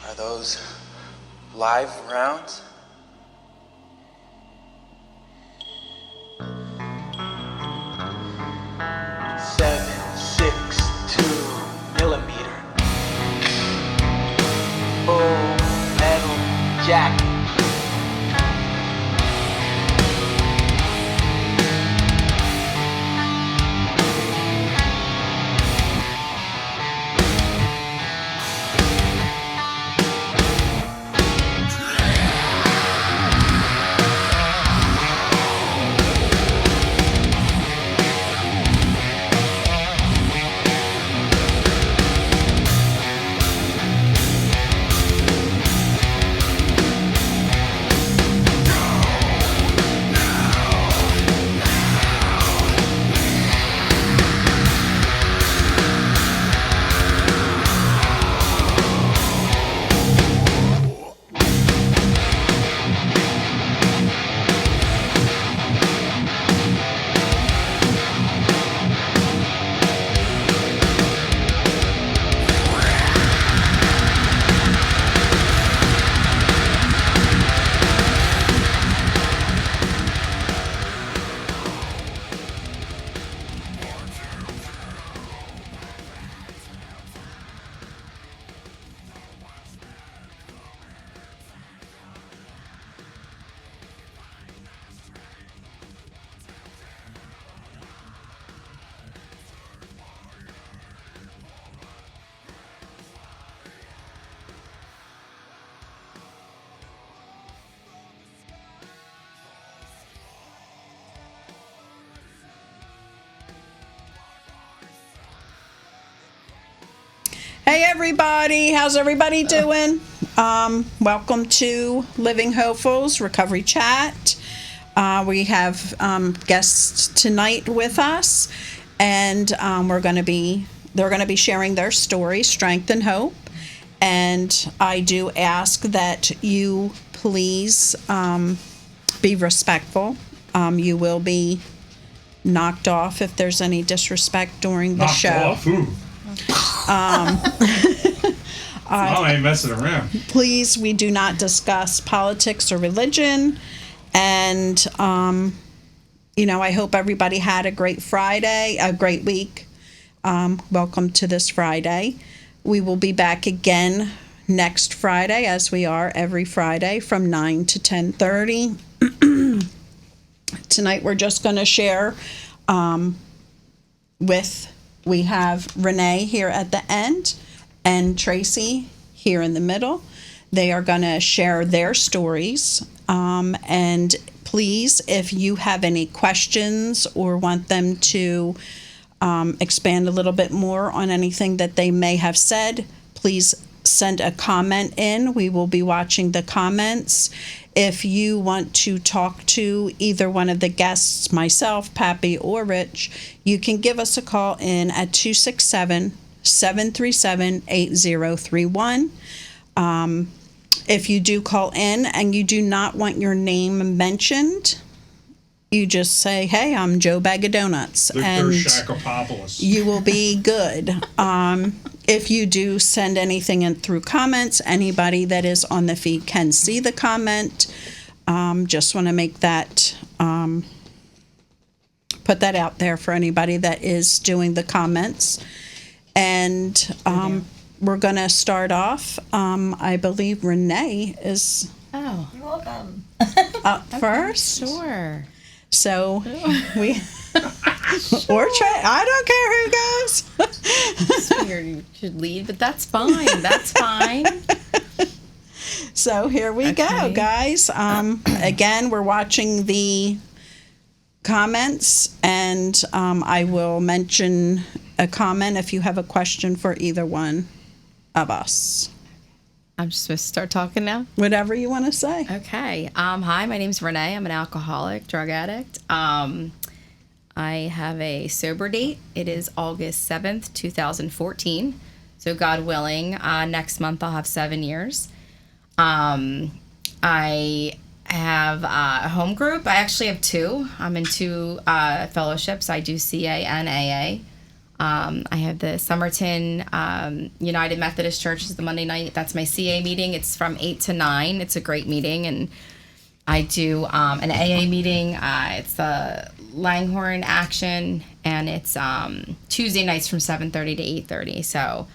Are those live rounds? .762 millimeter. Full metal jacket. Hey everybody, how's everybody doing? Welcome to Living Hopefuls Recovery Chat. We have guests tonight with us, and they're going to be sharing their story, strength and hope. And I do ask that you please be respectful. You will be knocked off if there's any disrespect during the show. Knocked off? Ooh. I ain't messing around. Please, we do not discuss politics or religion. And, I hope everybody had a great Friday, a great week. Welcome to this Friday. We will be back again next Friday, as we are every Friday from 9 to 10:30. Tonight, we're just going to share we have Renee here at the end and Tracy here in the middle. They are going to share their stories. And please, if you have any questions or want them to expand a little bit more on anything that they may have said, please send a comment in. We will be watching the comments. If you want to talk to either one of the guests, myself, Pappy, or Rich, you can give us a call in at 267-737-8031. If you do call in and you do not want your name mentioned, you just say, "Hey, I'm Joe Bag of Donuts," and you will be good. If you do send anything in through comments, anybody that is on the feed can see the comment. Just want to make that, put that out there for anybody that is doing the comments. And we're going to start off. I believe Renee is you're welcome. up first. Sure. So we... Or try. I don't care who goes. Just figured you should lead, but that's fine. That's fine. So here we go, guys. Again, we're watching the comments, and I will mention a comment if you have a question for either one of us. I'm just supposed to start talking now? Whatever you want to say. Okay. Hi, my name's Renee. I'm an alcoholic, drug addict. I have a sober date. It is August 7th, 2014. So God willing, next month I'll have 7 years. I have a home group. I actually have two. I'm in two fellowships. I do CA and AA. I have the Somerton United Methodist Church is the Monday night. That's my CA meeting. It's from 8 to 9. It's a great meeting. And I do an AA meeting. It's the Langhorne Action, and it's Tuesday nights from 7:30 to 8:30. So,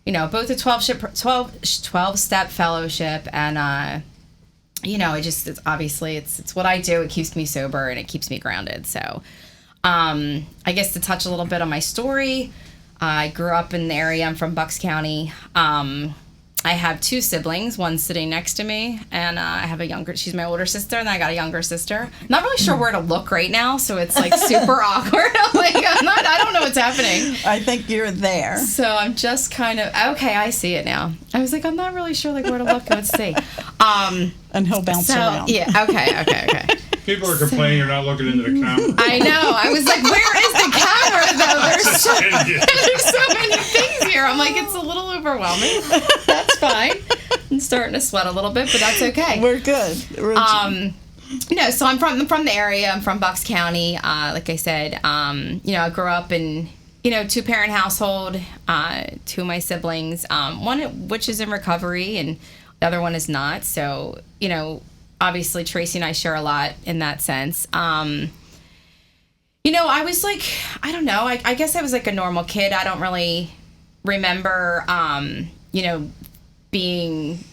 both a 12-step fellowship, and it's obviously it's what I do. It keeps me sober and it keeps me grounded. So, I guess to touch a little bit on my story, I grew up in the area. I'm from Bucks County. I have 2 siblings, one sitting next to me, and I have she's my older sister, and then I got a younger sister. I'm not really sure where to look right now, so it's like super awkward. I don't know what's happening. I think you're there. So I'm just kind of, okay, I see it now. I was like, I'm not really sure where to look. Let's see. And he'll bounce around. Yeah, okay. People are complaining you're not looking into the camera. I know. I was like, where is the camera, though? There's so many things here. I'm like, it's a little overwhelming. That's fine. I'm starting to sweat a little bit, but that's okay. We're good. So I'm from the area. I'm from Bucks County. Like I said, I grew up in, 2-parent household. 2 of my siblings, one which is in recovery, and the other one is not. So, obviously Tracy and I share a lot in that sense. I was like, I don't know. I guess I was like a normal kid. I don't really remember, being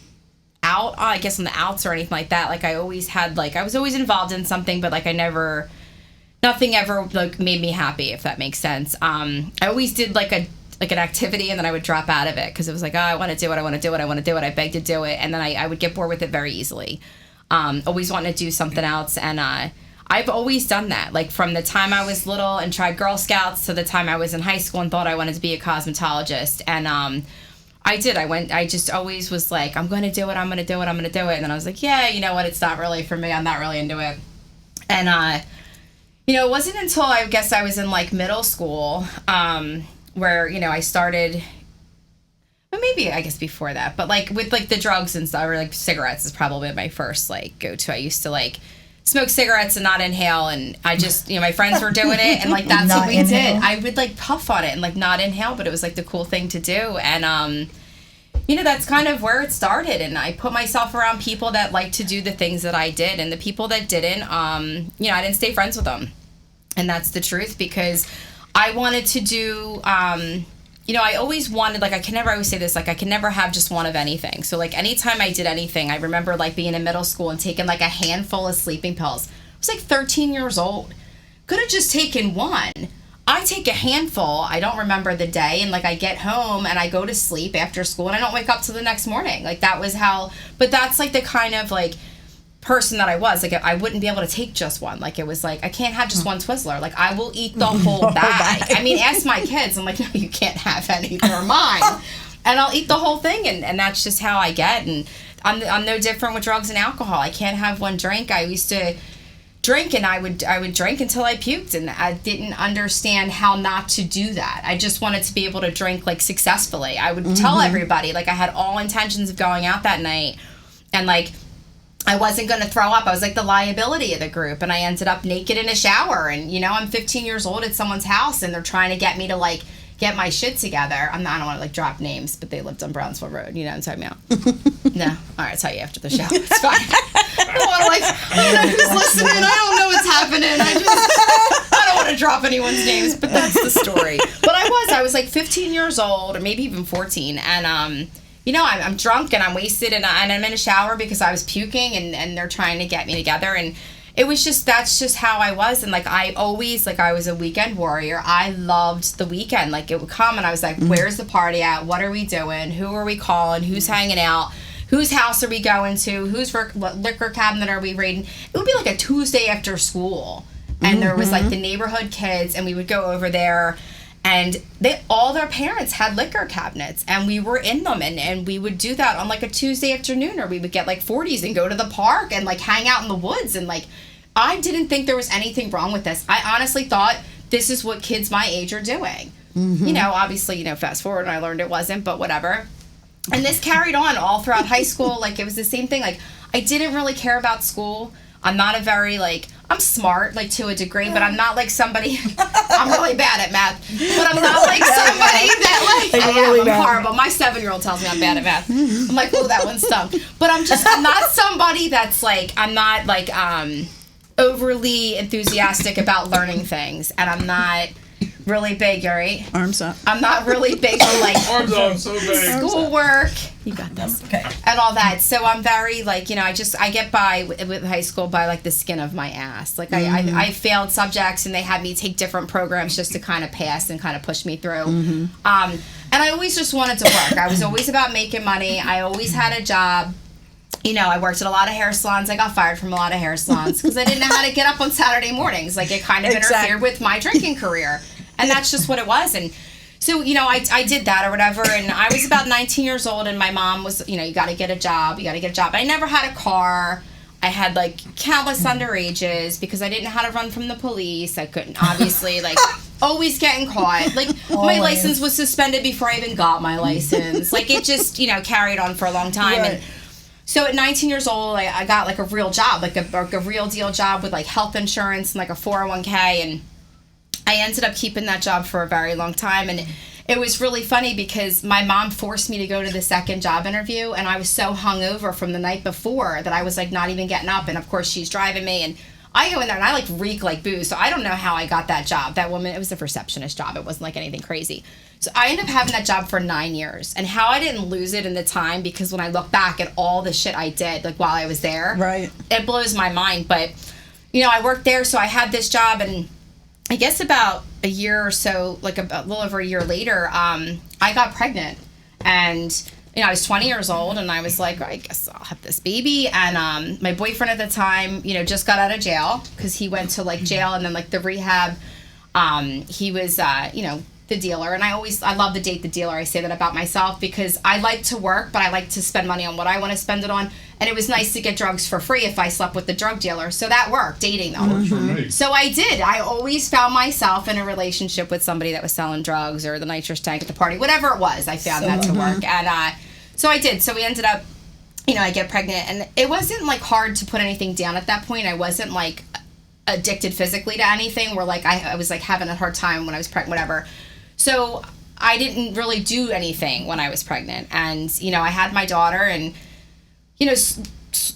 out, I guess on the outs or anything like that. Like I always had, I was always involved in something, but nothing ever made me happy, if that makes sense. I always did an activity, and then I would drop out of it because it was like, oh, I want to do it. I beg to do it. And then I would get bored with it very easily. Always wanting to do something else. And I've always done that. Like from the time I was little and tried Girl Scouts to the time I was in high school and thought I wanted to be a cosmetologist. And I did. I just always was like, I'm going to do it. I'm going to do it. And then I was like, yeah, you know what? It's not really for me. I'm not really into it. And, it wasn't until I guess I was in middle school where, I started, but maybe I guess before that, but with the drugs and stuff, or cigarettes is probably my first go-to. I used to smoke cigarettes and not inhale, and I just, my friends were doing it, and that's Not what we inhale. did. I would puff on it and not inhale, but it was the cool thing to do. And that's kind of where it started. And I put myself around people that liked to do the things that I did, and the people that didn't, I didn't stay friends with them. And that's the truth, because I wanted to do, I always wanted, I always say this, I can never have just one of anything. So, anytime I did anything, I remember, being in middle school and taking, a handful of sleeping pills. I was, 13 years old. Could have just taken one. I take a handful, I don't remember the day, and, I get home and I go to sleep after school and I don't wake up till the next morning. That was how, but that's, the kind of, person that I was. I wouldn't be able to take just one. It was I can't have just one Twizzler. I will eat the whole bag. I mean, ask my kids. I'm no, you can't have any. They're mine. And I'll eat the whole thing, and that's just how I get. And I'm no different with drugs and alcohol. I can't have one drink. I used to drink, and I would drink until I puked, and I didn't understand how not to do that. I just wanted to be able to drink successfully. I would tell everybody I had all intentions of going out that night, and I wasn't going to throw up. I was the liability of the group, and I ended up naked in a shower. And I'm 15 years old at someone's house, and they're trying to get me to get my shit together. I don't want to drop names, but they lived on Brownsville Road. You know what I'm talking about? No. All right, I'll tell you after the show. It's fine. I don't want to I don't know who's listening. I don't know what's happening. I don't want to drop anyone's names, but that's the story. But I was 15 years old, or maybe even 14, and I'm drunk and I'm wasted, and I'm in a shower because I was puking, and they're trying to get me together, and it was that's just how I was. And I always, I was a weekend warrior. I loved the weekend. It would come, and I was where's the party at? What are we doing? Who are we calling? Who's hanging out? Whose house are we going to? Whose liquor cabinet are we raiding? It would be a Tuesday after school, and there was the neighborhood kids, and we would go over there. And all their parents had liquor cabinets, and we were in them, and we would do that on a Tuesday afternoon, or we would get 40s and go to the park and hang out in the woods. And I didn't think there was anything wrong with this. I honestly thought this is what kids my age are doing. Obviously, fast forward, and I learned it wasn't, but whatever. And this carried on all throughout high school. It was the same thing. I didn't really care about school. I'm not a very I'm smart, like, to a degree, but I'm not like somebody. I'm really bad at math, but I'm not like somebody that like. I'm horrible. My 7-year-old tells me I'm bad at math. I'm like, oh, that one stunk. But I'm not somebody that's like. I'm not like overly enthusiastic about learning things, and I'm not really big, right? Arms up. I'm not really big on like Arms up, so big. schoolwork. You got this. Okay. And all that. So I'm very like, I get by with high school by like the skin of my ass. Like I failed subjects and they had me take different programs just to kind of pass and kind of push me through. And I always just wanted to work. I was always about making money. I always had a job. I worked at a lot of hair salons. I got fired from a lot of hair salons because I didn't know how to get up on Saturday mornings. Like, it kind of interfered with my drinking career. And that's just what it was. And so, I did that or whatever. And I was about 19 years old, and my mom was, you got to get a job. You got to get a job. I never had a car. I had, like, countless underages because I didn't know how to run from the police. I couldn't, obviously, like, always getting caught. Like, my license was suspended before I even got my license. Like, it just, carried on for a long time. Right. And so at 19 years old, I got like a real job, like a real deal job with like health insurance and like a 401k. And I ended up keeping that job for a very long time. And it was really funny because my mom forced me to go to the second job interview. And I was so hungover from the night before that I was like not even getting up. And of course she's driving me, and I go in there and I like reek like booze. So I don't know how I got that job. That woman, it was a receptionist job. It wasn't like anything crazy. So I ended up having that job for 9 years. And how I didn't lose it in the time, because when I look back at all the shit I did, like while I was there, Right. it blows my mind. But, I worked there, so I had this job, and I guess about a year or so, like a little over a year later, I got pregnant. And, I was 20 years old, and I was like, I guess I'll have this baby. And my boyfriend at the time, just got out of jail because he went to like jail and then like the rehab. He was, the dealer, and I love to date the dealer. I say that about myself because I like to work, but I like to spend money on what I want to spend it on. And it was nice to get drugs for free if I slept with the drug dealer. So that worked, dating them. Works for me. So I did. I always found myself in a relationship with somebody that was selling drugs or the nitrous tank at the party, whatever it was. I found that to work, and so I did. So we ended up, I get pregnant, and it wasn't like hard to put anything down at that point. I wasn't like addicted physically to anything. Where like I was like having a hard time when I was pregnant, whatever. So I didn't really do anything when I was pregnant. And, I had my daughter, and,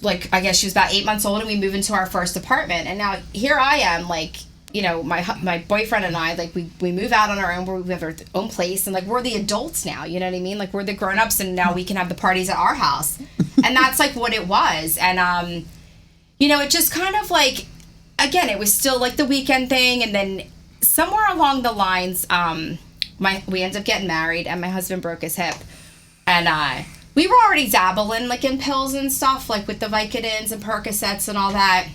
like, I guess she was about 8 months old, and we moved into our first apartment. And now here I am, like, my boyfriend and I, like, we move out on our own, we have our own place, and, like, we're the adults now, you know what I mean? Like, we're the grown-ups, and now we can have the parties at our house. And that's, like, what it was. And, it just kind of, like, again, it was still, like, the weekend thing, and then somewhere along the lines, we ended up getting married, and my husband broke his hip, and we were already dabbling like in pills and stuff, like with the Vicodins and Percocets and all that.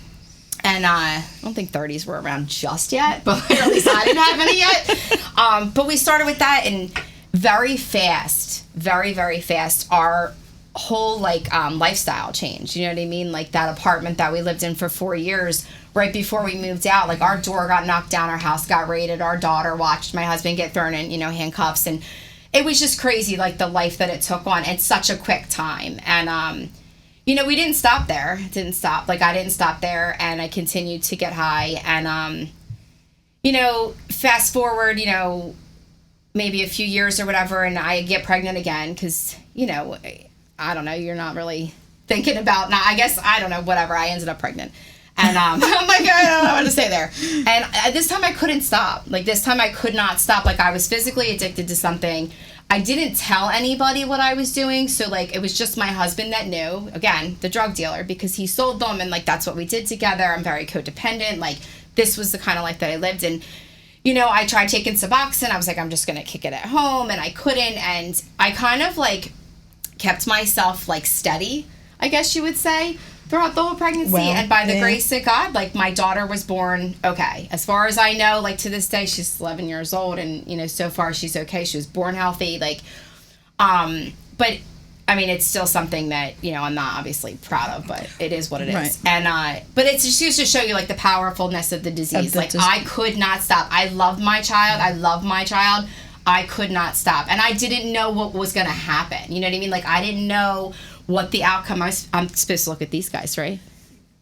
And I don't think 30s were around just yet, but at least I didn't have any yet. But we started with that, and very fast, very, very fast, our whole like lifestyle changed. You know what I mean? Like that apartment that we lived in for 4 years, right before we moved out, like our door got knocked down, our house got raided, our daughter watched my husband get thrown in, handcuffs, and it was just crazy, like the life that it took on in such a quick time. And we didn't stop there. It didn't stop. Like I didn't stop there, and I continued to get high. And fast forward, maybe a few years or whatever, and I get pregnant again because I don't know, you're not really thinking about, I guess, I don't know, whatever, I ended up pregnant. And I'm like, I don't know what to say there. And this time I couldn't stop. Like, this time I could not stop. Like, I was physically addicted to something. I didn't tell anybody what I was doing. So, like, it was just my husband that knew. Again, the drug dealer, because he sold them, and, like, that's what we did together. I'm very codependent. Like, this was the kind of life that I lived. And, I tried taking Suboxone. I was like, I'm just going to kick it at home. And I couldn't. And I kind of, like, kept myself, like, steady, I guess you would say, throughout the whole pregnancy. Well, and by the grace of God, like, my daughter was born okay. As far as I know, like, to this day, she's 11 years old, and, so far she's okay. She was born healthy. Like, but, I mean, it's still something that, I'm not obviously proud of, but it is what it is. Right. And, but it's just to show you, like, the powerfulness of the disease. I could not stop. I love my child. I could not stop. And I didn't know what was going to happen. You know what I mean? Like, I didn't know what the outcome. I'm supposed to look at these guys, right?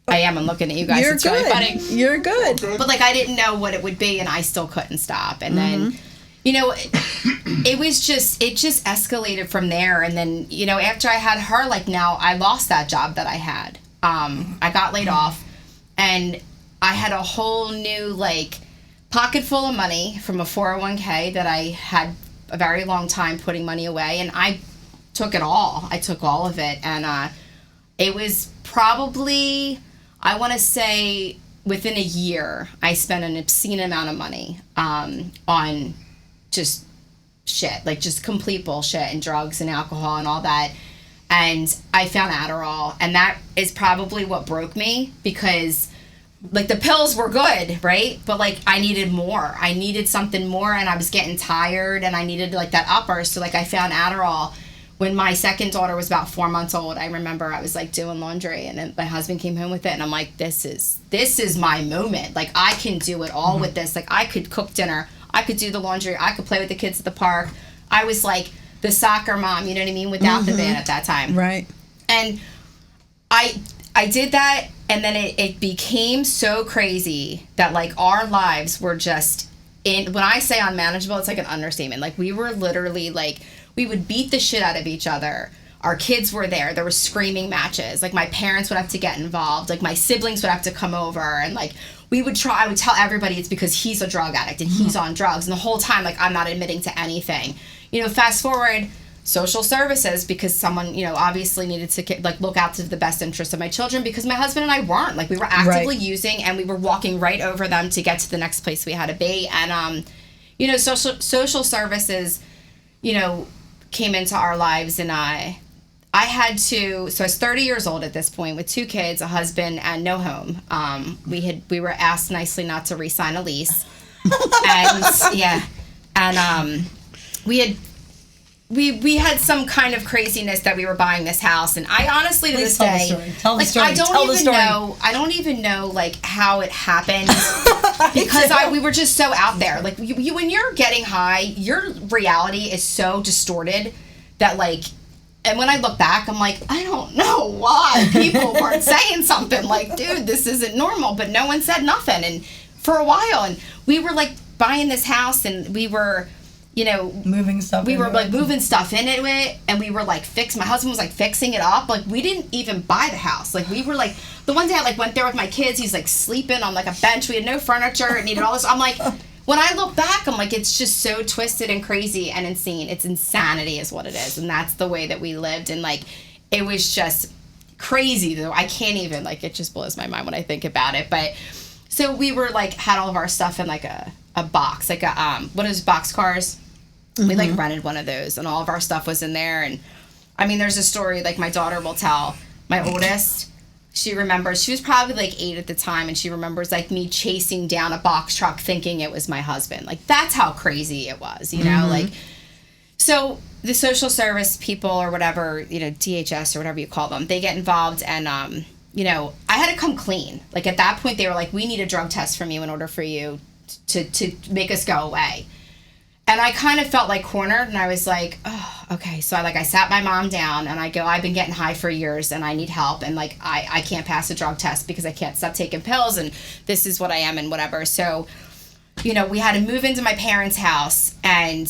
I am. I'm looking at you guys. You're It's good. really funny. You're good. But like I didn't know what it would be, and I still couldn't stop. And then, it just escalated from there. And then after I had her, like now I lost that job that I had. I got laid off, and I had a whole new like pocket full of money from a 401k that I had a very long time putting money away, and I took it all. I took all of it, and it was probably, I want to say, within a year, I spent an obscene amount of money on just shit, like just complete bullshit and drugs and alcohol and all that. And I found Adderall, and that is probably what broke me, because like the pills were good, right? But like I needed more. I needed something more, and I was getting tired, and I needed like that upper. So like I found Adderall when my second daughter was about 4 months old. I remember I was like doing laundry, and then my husband came home with it, and I'm like, this is my moment. Like I can do it all with this. Like I could cook dinner, I could do the laundry, I could play with the kids at the park. I was like the soccer mom, you know what I mean, without the van at that time. Right. And I did that, and then it became so crazy that like our lives were just when I say unmanageable, it's like an understatement. Like we were literally like, we would beat the shit out of each other. Our kids were there. There were screaming matches. Like my parents would have to get involved. Like my siblings would have to come over, and like I would tell everybody it's because he's a drug addict and he's on drugs. And the whole time, like I'm not admitting to anything. Fast forward, social services, because someone, obviously needed to like look out to the best interest of my children, because my husband and I weren't. Like we were actively using, and we were walking right over them to get to the next place we had to be. And social services, came into our lives, and I had to, so I was 30 years old at this point with 2 kids, a husband, and no home. We were asked nicely not to re-sign a lease. And we had some kind of craziness that we were buying this house, and I honestly to this day, Tell the story. I don't even know like how it happened, because we were just so out there. Like you when you're getting high, your reality is so distorted that like, and when I look back, I'm like, I don't know why people weren't saying something like, dude, this isn't normal, but no one said nothing. And for a while, and we were like buying this house, and we were moving stuff. We were like moving stuff into it, and we were like my husband was like fixing it up. Like we didn't even buy the house. Like we were like, the one day I like went there with my kids, he's like sleeping on like a bench. We had no furniture. It needed all this. I'm like, when I look back, I'm like, it's just so twisted and crazy and insane. It's insanity is what it is. And that's the way that we lived. And like, it was just crazy though. I can't even, like, it just blows my mind when I think about it. But so we were like, had all of our stuff in like a box, like what is box cars? We like rented one of those, and all of our stuff was in there. And I mean, there's a story like my daughter will tell. My oldest, she remembers, she was probably like 8 at the time, and she remembers like me chasing down a box truck thinking it was my husband. Like that's how crazy it was, like. So the social service people or whatever, DHS or whatever you call them, they get involved, and I had to come clean. Like at that point, they were like, we need a drug test from you in order for you to make us go away. And I kind of felt like cornered, and I was like, oh, okay. So I sat my mom down, and I go, I've been getting high for years, and I need help, and like I can't pass a drug test because I can't stop taking pills, and this is what I am and whatever. So, we had to move into my parents' house, and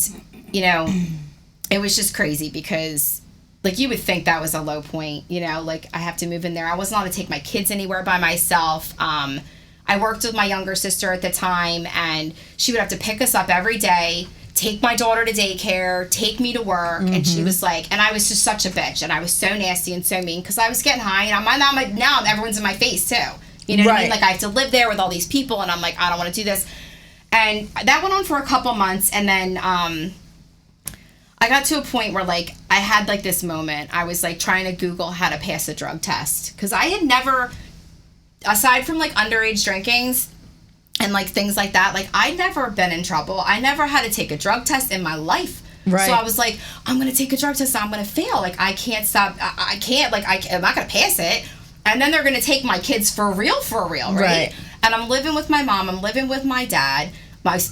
it was just crazy because like you would think that was a low point, like I have to move in there. I wasn't allowed to take my kids anywhere by myself. I worked with my younger sister at the time, and she would have to pick us up every day, take my daughter to daycare, take me to work. And she was like, and I was just such a bitch, and I was so nasty and so mean because I was getting high, and now everyone's in my face too. You know what I mean? Like I have to live there with all these people, and I'm like, I don't want to do this. And that went on for a couple months, and then I got to a point where like I had like this moment. I was like trying to Google how to pass a drug test, because I had never, aside from like underage drinkings and like things like that, like I'd never been in trouble. I never had to take a drug test in my life. Right. So I was like, I'm going to take a drug test and I'm going to fail. Like I can't stop. I can't, like I'm not going to pass it. And then they're going to take my kids for real, right? And I'm living with my mom. I'm living with my dad.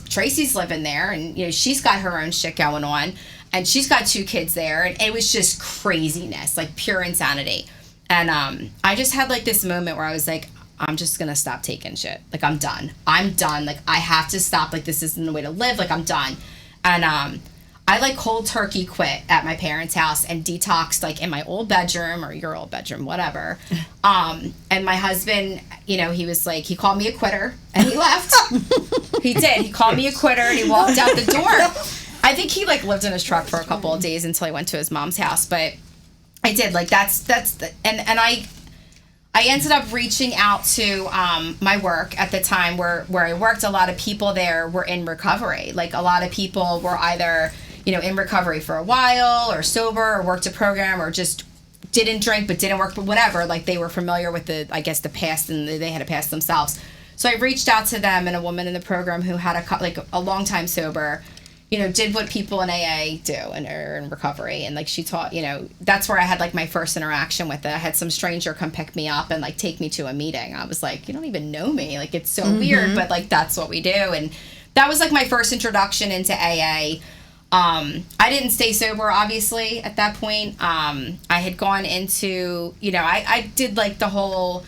Tracy's living there, and she's got her own shit going on, and she's got 2 kids there, and it was just craziness, like pure insanity. And I just had like this moment where I was like, I'm just gonna stop taking shit. Like, I'm done. Like, I have to stop. Like, this isn't the way to live. Like, I'm done. And I like cold turkey quit at my parents' house and detoxed like in my old bedroom or your old bedroom, whatever. And my husband, you know, he was like, he called me a quitter and he left. He did. He called me a quitter and he walked out the door. I think he like lived in his truck for a couple of days until he went to his mom's house. But I did like and I ended up reaching out to my work at the time where I worked. A lot of people there were in recovery. Like, a lot of people were either, you know, in recovery for a while or sober or worked a program or just didn't drink but didn't work, but whatever. Like, they were familiar with the past and they had a past themselves. So I reached out to them, and a woman in the program who had a long time sober, you know, did what people in AA do and are in recovery. And like, she taught, you know, that's where I had like my first interaction with it. I had some stranger come pick me up and like take me to a meeting. I was like, you don't even know me. Like, it's so weird, but like, that's what we do. And that was like my first introduction into AA. I didn't stay sober, obviously, at that point. I had gone into, you know, I did like the whole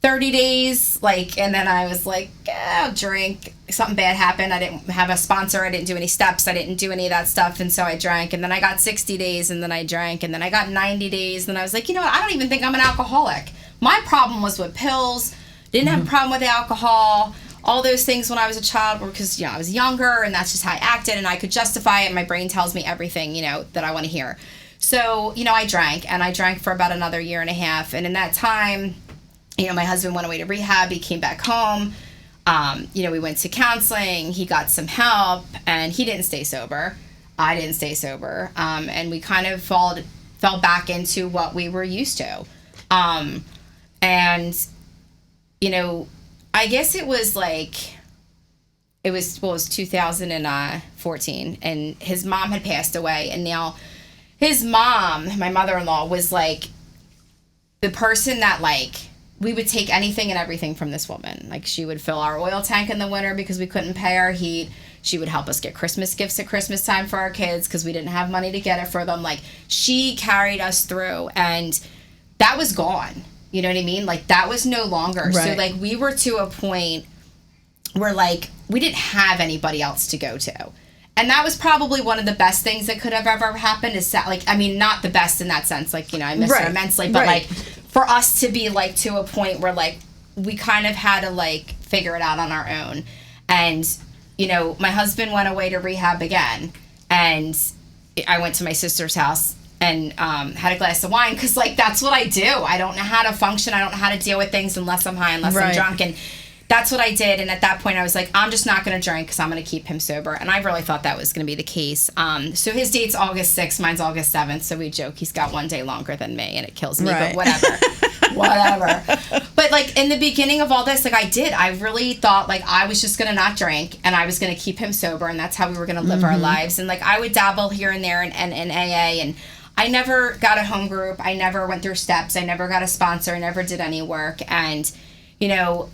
30 days, like, and then I was like, I'll drink. Something bad happened. I didn't have a sponsor. I didn't do any steps. I didn't do any of that stuff. And so I drank. And then I got 60 days, and then I drank. And then I got 90 days. And then I was like, you know what? I don't even think I'm an alcoholic. My problem was with pills. Didn't have a problem with alcohol. All those things when I was a child were because, you know, I was younger, and that's just how I acted, and I could justify it. And my brain tells me everything, you know, that I want to hear. So, you know, I drank, and I drank for about another year and a half. And in that time, you know, my husband went away to rehab. He came back home. You know, we went to counseling. He got some help, and he didn't stay sober. I didn't stay sober. And we kind of fell back into what we were used to. And, you know, I guess it was 2014, and his mom had passed away. And now his mom, my mother-in-law, was like the person that like, we would take anything and everything from this woman. Like, she would fill our oil tank in the winter because we couldn't pay our heat. She would help us get Christmas gifts at Christmas time for our kids because we didn't have money to get it for them. Like, she carried us through, and that was gone. You know what I mean? Like, that was no longer. Right. So, like, we were to a point where, like, we didn't have anybody else to go to. And that was probably one of the best things that could have ever happened is that, like, I mean, not the best in that sense. Like, you know, I miss her immensely. But, like, for us to be, like, to a point where, like, we kind of had to, like, figure it out on our own. And, you know, my husband went away to rehab again. And I went to my sister's house and had a glass of wine because, like, that's what I do. I don't know how to function. I don't know how to deal with things unless I'm high, unless I'm drunk. And that's what I did. And at that point, I was like, I'm just not going to drink because I'm going to keep him sober. And I really thought that was going to be the case. So his date's August 6th. Mine's August 7th. So we joke he's got one day longer than me, and it kills me. But whatever. Whatever. But, like, in the beginning of all this, like, I really thought, like, I was just going to not drink, and I was going to keep him sober, and that's how we were going to live our lives. And, like, I would dabble here and there in AA, and I never got a home group. I never went through steps. I never got a sponsor. I never did any work. And, you know,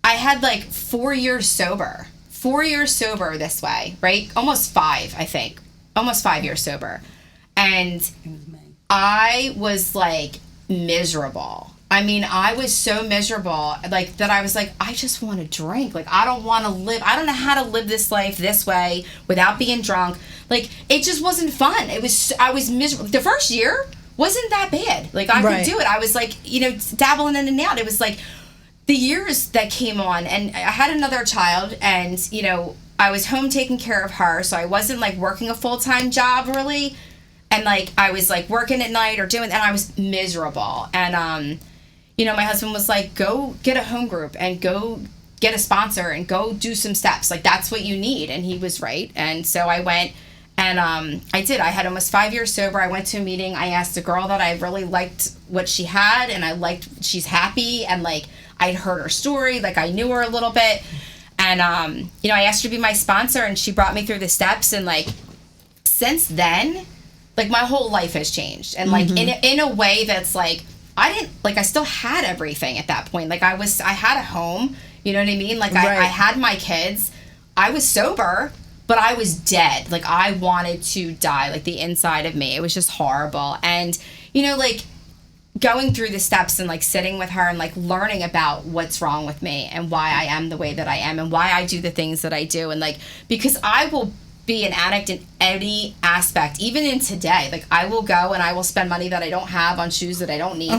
I had like 4 years sober this way, right? Almost 5, I think. Almost 5 years sober. And I was like miserable. I mean, I was so miserable, like, that I was like, I just want to drink. Like, I don't want to live. I don't know how to live this life this way without being drunk. Like, it just wasn't fun. I was miserable. The first year wasn't that bad. Like, I could do it. I was like, you know, dabbling in and out. It was like the years that came on, and I had another child, and, you know, I was home taking care of her, so I wasn't, like, working a full-time job, really. And, like, I was, like, working at night and I was miserable. And, you know, my husband was like, go get a home group and go get a sponsor and go do some steps. Like, that's what you need. And he was right. And so I went, and I did. I had almost 5 years sober. I went to a meeting. I asked a girl that I really liked what she had, and I liked, she's happy, and, like, I'd heard her story. Like, I knew her a little bit. And, you know, I asked her to be my sponsor, and she brought me through the steps. And, like, since then, like, my whole life has changed. And, like, in a way that's, like, I still had everything at that point. Like, I had a home, you know what I mean? Like, I had my kids. I was sober, but I was dead. Like, I wanted to die, like, the inside of me. It was just horrible. And, you know, like, going through the steps and like sitting with her and like learning about what's wrong with me and why I am the way that I am and why I do the things that I do, and like because I will be an addict in any aspect, even in today. Like I will go and I will spend money that I don't have on shoes that I don't need.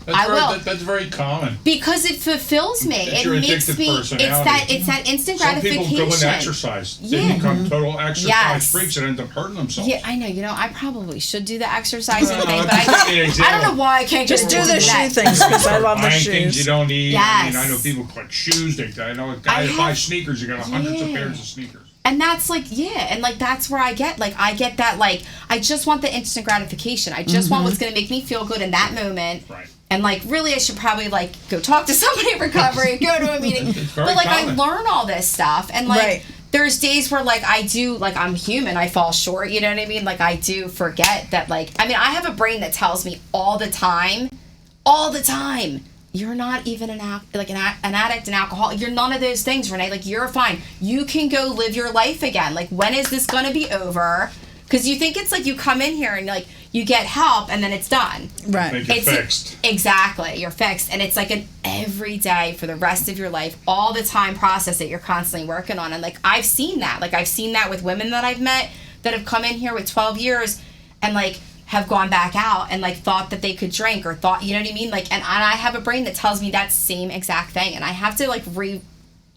That's very common. Because it fulfills me. It's It your makes addictive me. personality. It's that instant Some gratification. people go and exercise. They Yeah. become total exercise Yes. freaks and end up hurting themselves. Yeah, I know. You know, I probably should do the exercising No, thing, but just give me an I example. don't know why I can't Just get do the shoe that. things because I love the Buying things you shoes. don't need. I mean, Yes. I know people collect shoes. I know a guy that buys sneakers. You got hundreds of pairs of sneakers. And that's like, yeah, and like that's where I get that, like, I just want the instant gratification. I just want what's going to make me feel good in that moment. Right. And like, really, I should probably like go talk to somebody in recovery, go to a meeting. very But like, common. I learn all this stuff, and like, Right. there's days where like I do, like I'm human, I fall short. You know what I mean? Like I do forget that. Like, I mean, I have a brain that tells me all the time, you're not even an addict, an alcoholic. You're none of those things, Renee. Like, you're fine. You can go live your life again. Like, when is this going to be over? Because you think it's like you come in here and like you get help and then it's done. Right. Think you're fixed. Exactly. You're fixed. And it's like an everyday for the rest of your life, all the time process that you're constantly working on. And like, I've seen that. Like, I've seen that with women that I've met that have come in here with 12 years and like have gone back out and like thought that they could drink or thought, you know what I mean? Like, and I have a brain that tells me that same exact thing. And I have to like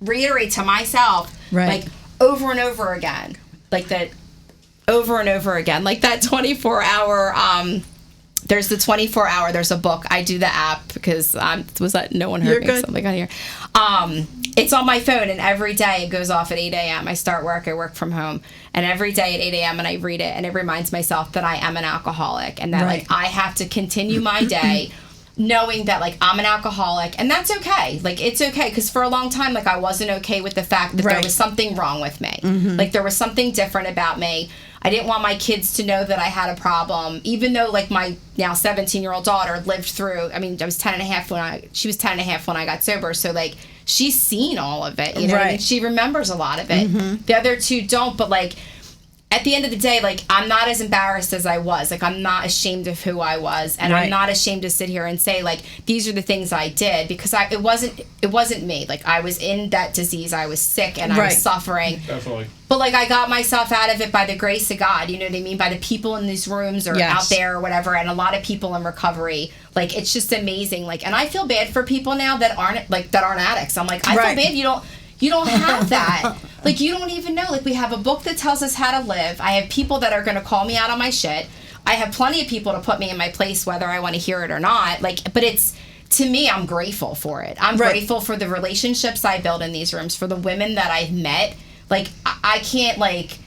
reiterate to myself, Right. like over and over again, like that over and over again, like that 24-hour, there's the 24-hour, there's a book. I do the app because was that no one heard You're me good. something on here. It's on my phone, and every day it goes off at 8 a.m. I start work, I work from home, and every day at 8 a.m. and I read it, and it reminds myself that I am an alcoholic and that Right. like I have to continue my day knowing that like I'm an alcoholic, and that's okay. Like, it's okay, because for a long time, like, I wasn't okay with the fact that there Right. was something wrong with me. Like, there was something different about me. I didn't want my kids to know that I had a problem, even though like my now 17-year-old daughter lived through, I mean, I was 10 and a half she was 10 and a half when I got sober. So like, she's seen all of it, you know what I mean? Right. She remembers a lot of it. The other two don't, but like, at the end of the day, like, I'm not as embarrassed as I was. Like, I'm not ashamed of who I was, and Right. I'm not ashamed to sit here and say like, these are the things I did, because it wasn't me. Like, I was in that disease, I was sick, and I Right. was suffering. Definitely. But like, I got myself out of it by the grace of God, you know what I mean? By the people in these rooms or Yes. out there or whatever, and a lot of people in recovery. Like, it's just amazing. Like, and I feel bad for people now that aren't addicts. I'm like, I Right. feel bad you don't have that. Like, you don't even know. Like, we have a book that tells us how to live. I have people that are going to call me out on my shit. I have plenty of people to put me in my place, whether I want to hear it or not. Like, but it's, to me, I'm grateful for it. I'm Right. grateful for the relationships I build in these rooms, for the women that I've met. Like, I can't, like,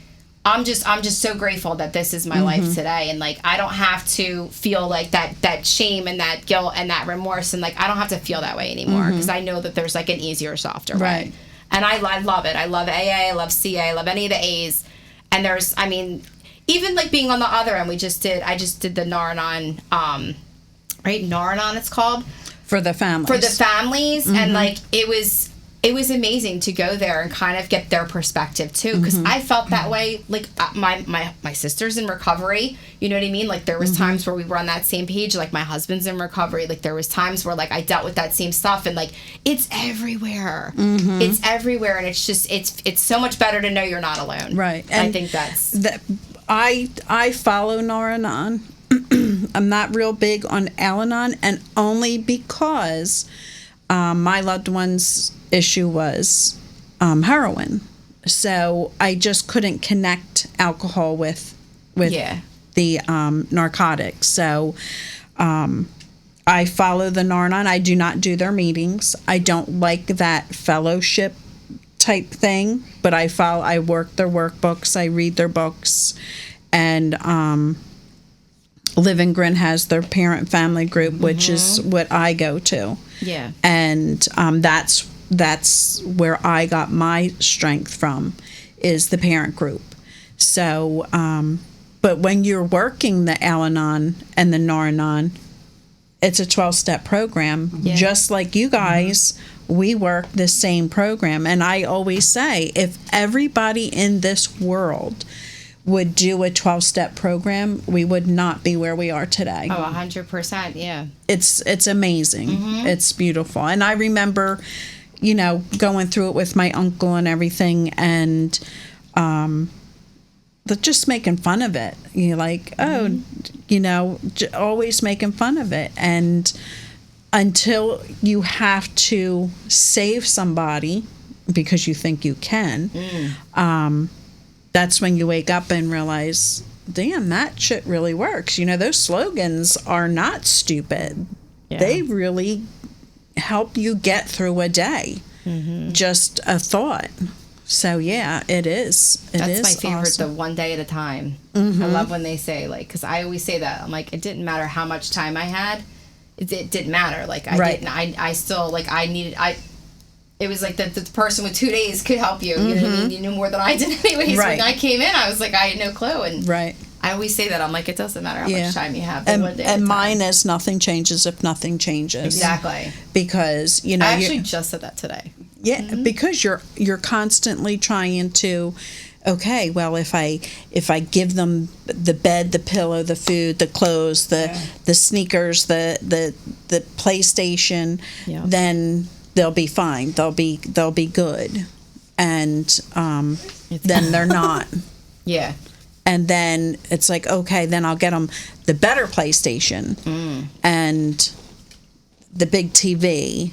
I'm just so grateful that this is my life today, and like, I don't have to feel like that shame and that guilt and that remorse, and like, I don't have to feel that way anymore, because I know that there's like an easier, softer Right. way. And I love it. I love AA, I love CA, I love any of the A's. And there's, I mean, even like being on the other end, I just did the Nar-Anon, right? Nar-Anon it's called. For the families. For the families, and like, it was amazing to go there and kind of get their perspective too, because I felt that way. Like, my sister's in recovery, you know what I mean? Like, there was times where we were on that same page. Like, my husband's in recovery. Like, there was times where like I dealt with that same stuff, and like, it's everywhere. It's everywhere, and it's just it's so much better to know you're not alone. Right. And I And think that's I follow Nar-Anon. I'm not real big on Al-Anon, and only because my loved one's issue was heroin. So I just couldn't connect alcohol with Yeah. the narcotics. So I follow the Nar-Anon. I do not do their meetings. I don't like that fellowship type thing, but I work their workbooks, I read their books, and Live and Grin has their parent family group, which is what I go to. Yeah. And that's where I got my strength from, is the parent group. So, but when you're working the Al-Anon and the Nar-Anon, it's a 12-step program. Yeah. Just like you guys, we work the same program. And I always say, if everybody in this world would do a 12-step program, we would not be where we are today. Oh, 100%. Yeah. It's amazing. It's beautiful. And I remember, you know, going through it with my uncle and everything, and just making fun of it. You're like, oh, you know, always making fun of it. And until you have to save somebody because you think you can, that's when you wake up and realize, damn, that shit really works. You know, those slogans are not stupid. Yeah. They really help you get through a day. Just a thought. So yeah, it is. That's my favorite, awesome. the one day at a time. I love when they say, like, because I always say that. I'm like, it didn't matter how much time I had. It didn't matter. Like, I still, like, it was like the person with 2 days could help you. You know what I mean? You knew more than I did anyways. Right. When I came in, I was like, I had no clue. And Right. I always say that. I'm like, it doesn't matter how much time you have. And, one day at a time. mine is nothing changes if nothing changes. Exactly. Because, you know, I actually just said that today. yeah, because you're constantly trying to, okay, well, if I give them the bed, the pillow, the food, the clothes, the sneakers, the PlayStation, then they'll be fine. They'll be good. And then they're not. Yeah. And then it's like, okay, then I'll get them the better PlayStation and the big TV.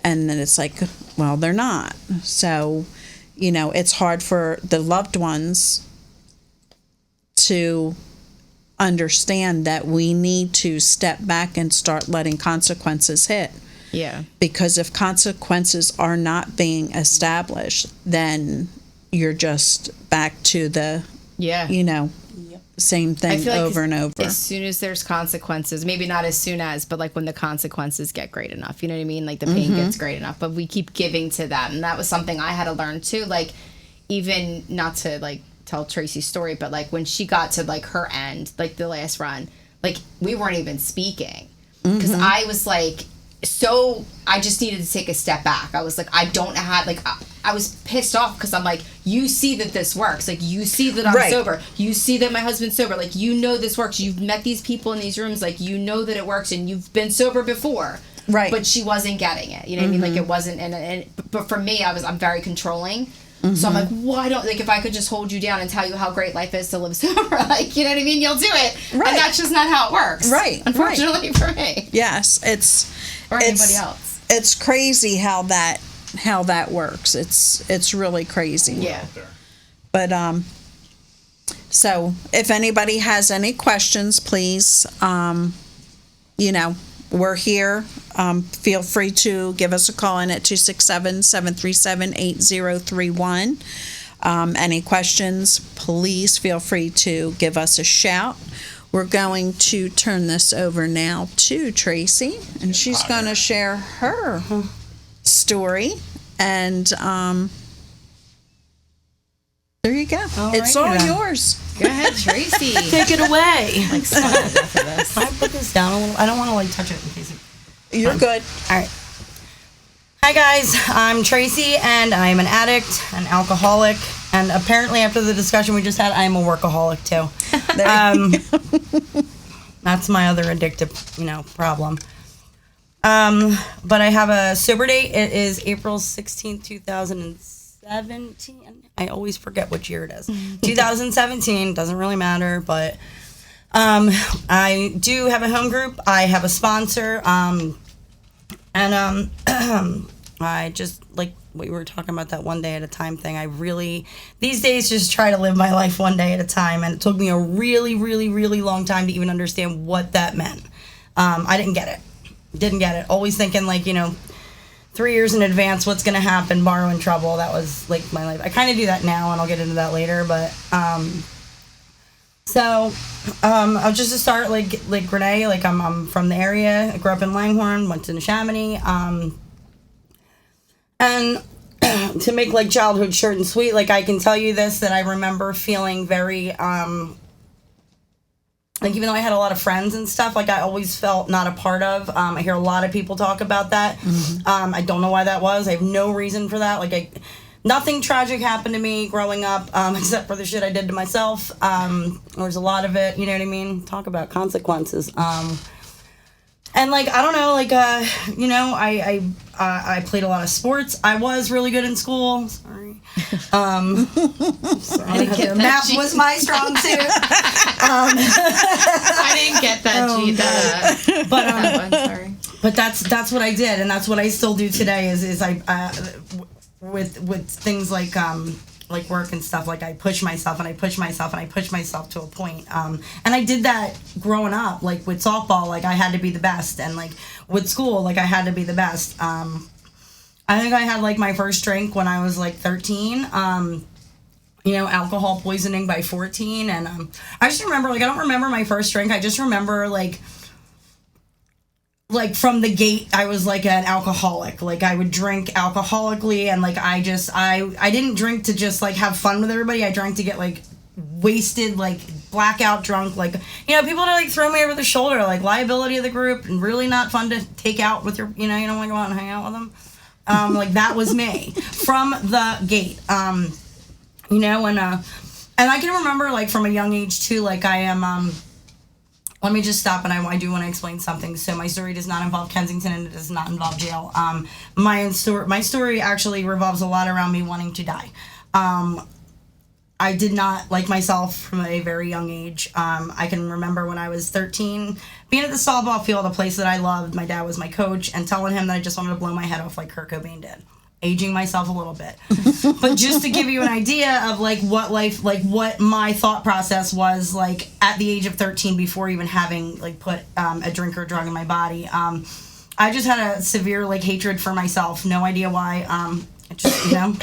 And then it's like, well, they're not. So, you know, it's hard for the loved ones to understand that we need to step back and start letting consequences hit. Yeah. Because if consequences are not being established, then you're just back to the, you know, same thing over and over. As soon as there's consequences, maybe not as soon as, but like when the consequences get great enough, you know what I mean? Like the pain gets great enough, but we keep giving to that. And that was something I had to learn too. Like, even not to like tell Tracy's story, but like when she got to like her end, like the last run, like we weren't even speaking because I was like, so I just needed to take a step back. I was like, I don't have, like, I was pissed off because I'm like, you see that this works. Like, you see that I'm sober. You see that my husband's sober. Like, you know this works. You've met these people in these rooms. Like, you know that it works and you've been sober before. Right. But she wasn't getting it. You know what I mean? Like, it wasn't, but for me, I'm very controlling. So I'm like, why don't, like, if I could just hold you down and tell you how great life is to live sober, like, you know what I mean? You'll do it. Right. And that's just not how it works. Right. Unfortunately for me. Yes. Or anybody else. It's crazy how that works. It's really crazy. Yeah. But so if anybody has any questions, please, you know, we're here. Feel free to give us a call in at 267-737-8031. Any questions, please feel free to give us a shout. We're going to turn this over now to Tracy, and she's going to share her story. And there you go. It's all yours. Go ahead, Tracy. Take it away. Like, smart enough for this. Can I put this down a little? I don't want to like touch it in case it. You're good. All right. Hi guys, I'm Tracy, and I'm an addict, an alcoholic, and apparently after the discussion we just had, I'm a workaholic too. That's my other addictive, problem. But I have a sober date. It is April 16th, 2017. I always forget which year it is. 2017, doesn't really matter, but I do have a home group. I have a sponsor, and I just, like we were talking about that one day at a time thing, I really, these days, just try to live my life one day at a time, and it took me a really, really, really long time to even understand what that meant. I didn't get it. Always thinking, 3 years in advance, what's going to happen, borrowing trouble. That was, my life. I kind of do that now, and I'll get into that later, but, I'll just start, like Renee, I'm from the area. I grew up in Langhorne, went to Chamonix, and to make, childhood short and sweet, I can tell you this, that I remember feeling very, even though I had a lot of friends and stuff, I always felt not a part of. I hear a lot of people talk about that. I don't know why that was. I have no reason for that. nothing tragic happened to me growing up, except for the shit I did to myself. There's a lot of it, you know what I mean? Talk about consequences. And like, I don't know, like, you know, I played a lot of sports. I was really good in school. Sorry. Sorry. Math was my strong suit. I didn't get that. But that one, sorry. But that's what I did, and that's what I still do today. Is I with things like work and stuff. Like I push myself and I push myself and I push myself to a point. And I did that growing up. Like with softball, like I had to be the best, and like with school, like I had to be the best. I think I had like my first drink when I was like 13. You know, alcohol poisoning by 14, and I just remember, like, I don't remember my first drink. I just remember like from the gate, I was like an alcoholic. Like I would drink alcoholically, and like I didn't drink to just like have fun with everybody. I drank to get like wasted, like blackout drunk. Like, you know, people to like throw me over the shoulder, like liability of the group, and really not fun to take out with your, you know, you don't want to go out and hang out with them. Like that was me from the gate. You know, and I can remember like from a young age too, like I am, let me just stop, and I do want to explain something. So my story does not involve Kensington, and it does not involve jail. My story actually revolves a lot around me wanting to die. I did not like myself from a very young age. I can remember when I was 13, being at the softball field, a place that I loved. My dad was my coach, and telling him that I just wanted to blow my head off like Kurt Cobain did. Aging myself a little bit. But just to give you an idea of like what life, like what my thought process was like at the age of 13 before even having like put a drink or drug in my body. I just had a severe like hatred for myself. No idea why. Just, you know.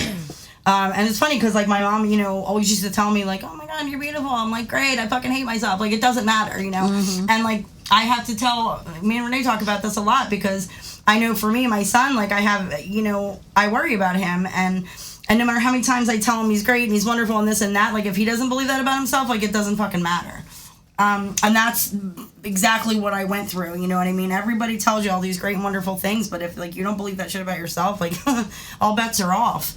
And it's funny because like my mom, you know, always used to tell me like, oh my God, you're beautiful. I'm like, great. I fucking hate myself. Like it doesn't matter, you know. And like I have to tell, me and Renee talk about this a lot because I know for me, my son, like I have, you know, I worry about him, and no matter how many times I tell him he's great and he's wonderful and this and that, like if he doesn't believe that about himself, like it doesn't fucking matter. And that's exactly what I went through, you know what I mean? Everybody tells you all these great and wonderful things, but if like you don't believe that shit about yourself, like all bets are off.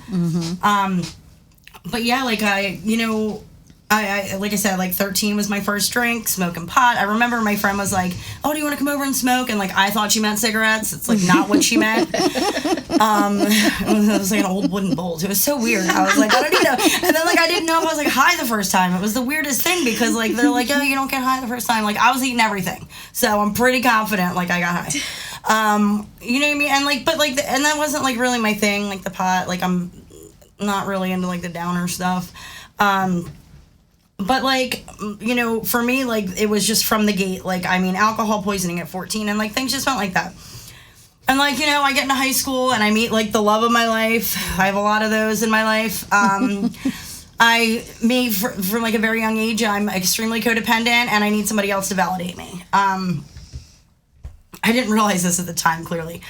But yeah, like I, you know, I like I said, like 13 was my first drink, smoking pot. I remember my friend was like, oh, do you want to come over and smoke? And like I thought she meant cigarettes. It's like not what she meant. It was like an old wooden bowl. It was so weird. I was like, I don't even know. And then like I didn't know if I was like high the first time. It was the weirdest thing because like they're like, oh, you don't get high the first time. Like I was eating everything. So I'm pretty confident like I got high. You know what I mean? And like, but like, and that wasn't like really my thing, like the pot. Like I'm not really into like the downer stuff. But, like, you know, for me, like, it was just from the gate. Like, I mean, alcohol poisoning at 14, and, like, things just went like that. And, like, you know, I get into high school, and I meet, like, the love of my life. I have a lot of those in my life. From, like, a very young age, I'm extremely codependent, and I need somebody else to validate me. I didn't realize this at the time, clearly.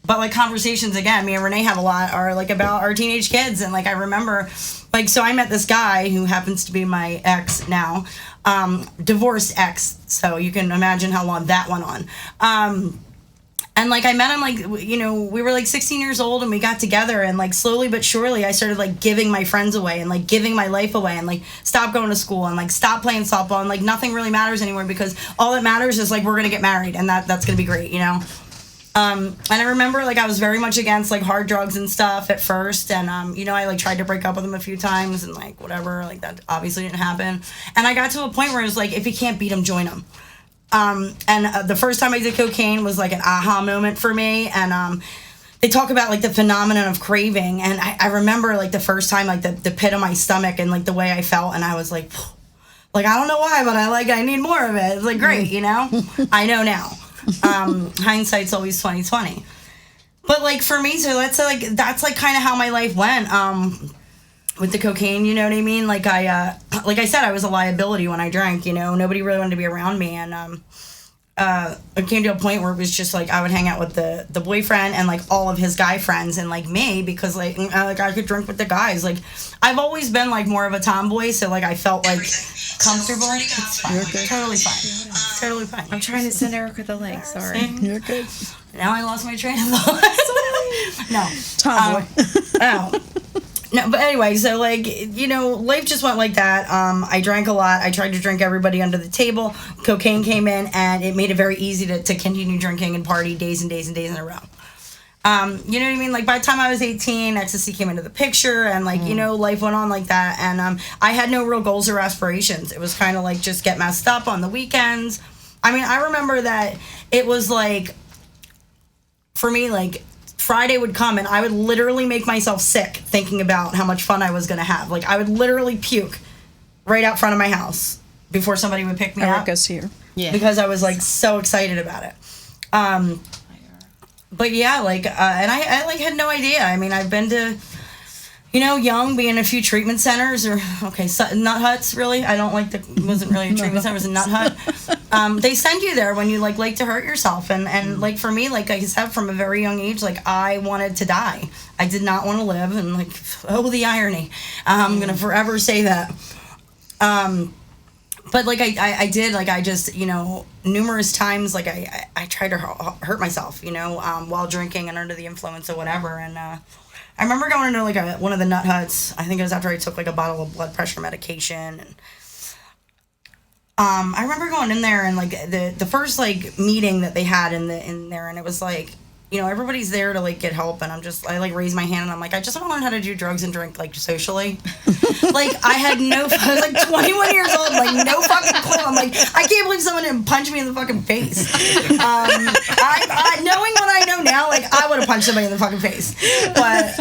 But, like, conversations, again, me and Renee have a lot, are, like, about our teenage kids. And, like, I remember, like, so I met this guy who happens to be my ex now, divorced ex. So you can imagine how long that went on. And, like, I met him, like, you know, we were, like, 16 years old, and we got together. And, like, slowly but surely, I started, like, giving my friends away and, like, giving my life away and, like, stop going to school and, like, stop playing softball. And, like, nothing really matters anymore because all that matters is, like, we're going to get married. And that's going to be great, you know? And I remember, like, I was very much against, like, hard drugs and stuff at first, and, you know, I, like, tried to break up with him a few times, and, like, whatever, like, that obviously didn't happen, and I got to a point where it was, like, if you can't beat him, join him, and the first time I did cocaine was, like, an aha moment for me, and, they talk about, like, the phenomenon of craving, and I remember, like, the first time, like, the pit of my stomach and, like, the way I felt, and I was, like, I don't know why, but I need more of it, it's, like, great, you know, I know now. Hindsight's always 20/20. But like for me, so that's like kind of how my life went with the cocaine, you know what I mean? Like I said, I was a liability when I drank, you know, nobody really wanted to be around me, and it came to a point where it was just like I would hang out with the boyfriend and like all of his guy friends and like me because like I could drink with the guys. Like I've always been like more of a tomboy, so like I felt like comfortable. It's fine. Okay. Totally fine. Totally fine. I'm trying to send Erica the link. Sorry. You're good. Now I lost my train of thought. No. Tomboy. Oh. No, but anyway, so like, you know, life just went like that. I drank a lot. I tried to drink everybody under the table. Cocaine came in, and it made it very easy to continue drinking and party days and days and days in a row. You know what I mean? Like, by the time I was 18, ecstasy came into the picture, and like, you know, life went on like that. And I had no real goals or aspirations. It was kind of like just get messed up on the weekends. I mean, I remember that it was like, for me, like, Friday would come and I would literally make myself sick thinking about how much fun I was going to have. Like, I would literally puke right out front of my house before somebody would pick me up. Erica's here. Yeah. Because I was like so excited about it. But yeah, like, and I like had no idea. I mean, I've been to, you know, young, being in a few treatment centers or, okay, nut huts, really. I don't like it wasn't really a treatment center, it was a nut hut. They send you there when you like to hurt yourself. And like for me, like I said, from a very young age, like I wanted to die. I did not want to live. And like, oh, the irony. I'm going to forever say that. But like I did, like I just, you know, numerous times, like I tried to hurt myself, you know, while drinking and under the influence or whatever. And I remember going into like one of the nut huts. I think it was after I took like a bottle of blood pressure medication. And I remember going in there and like the first like meeting that they had in there, and it was like, you know, everybody's there to like get help, and I like raise my hand and I'm like, I just want to learn how to do drugs and drink like socially. Like I was like 21 years old, like no fucking clue. I'm like, I can't believe someone didn't punch me in the fucking face. I knowing what I know now, like I would have punched somebody in the fucking face. But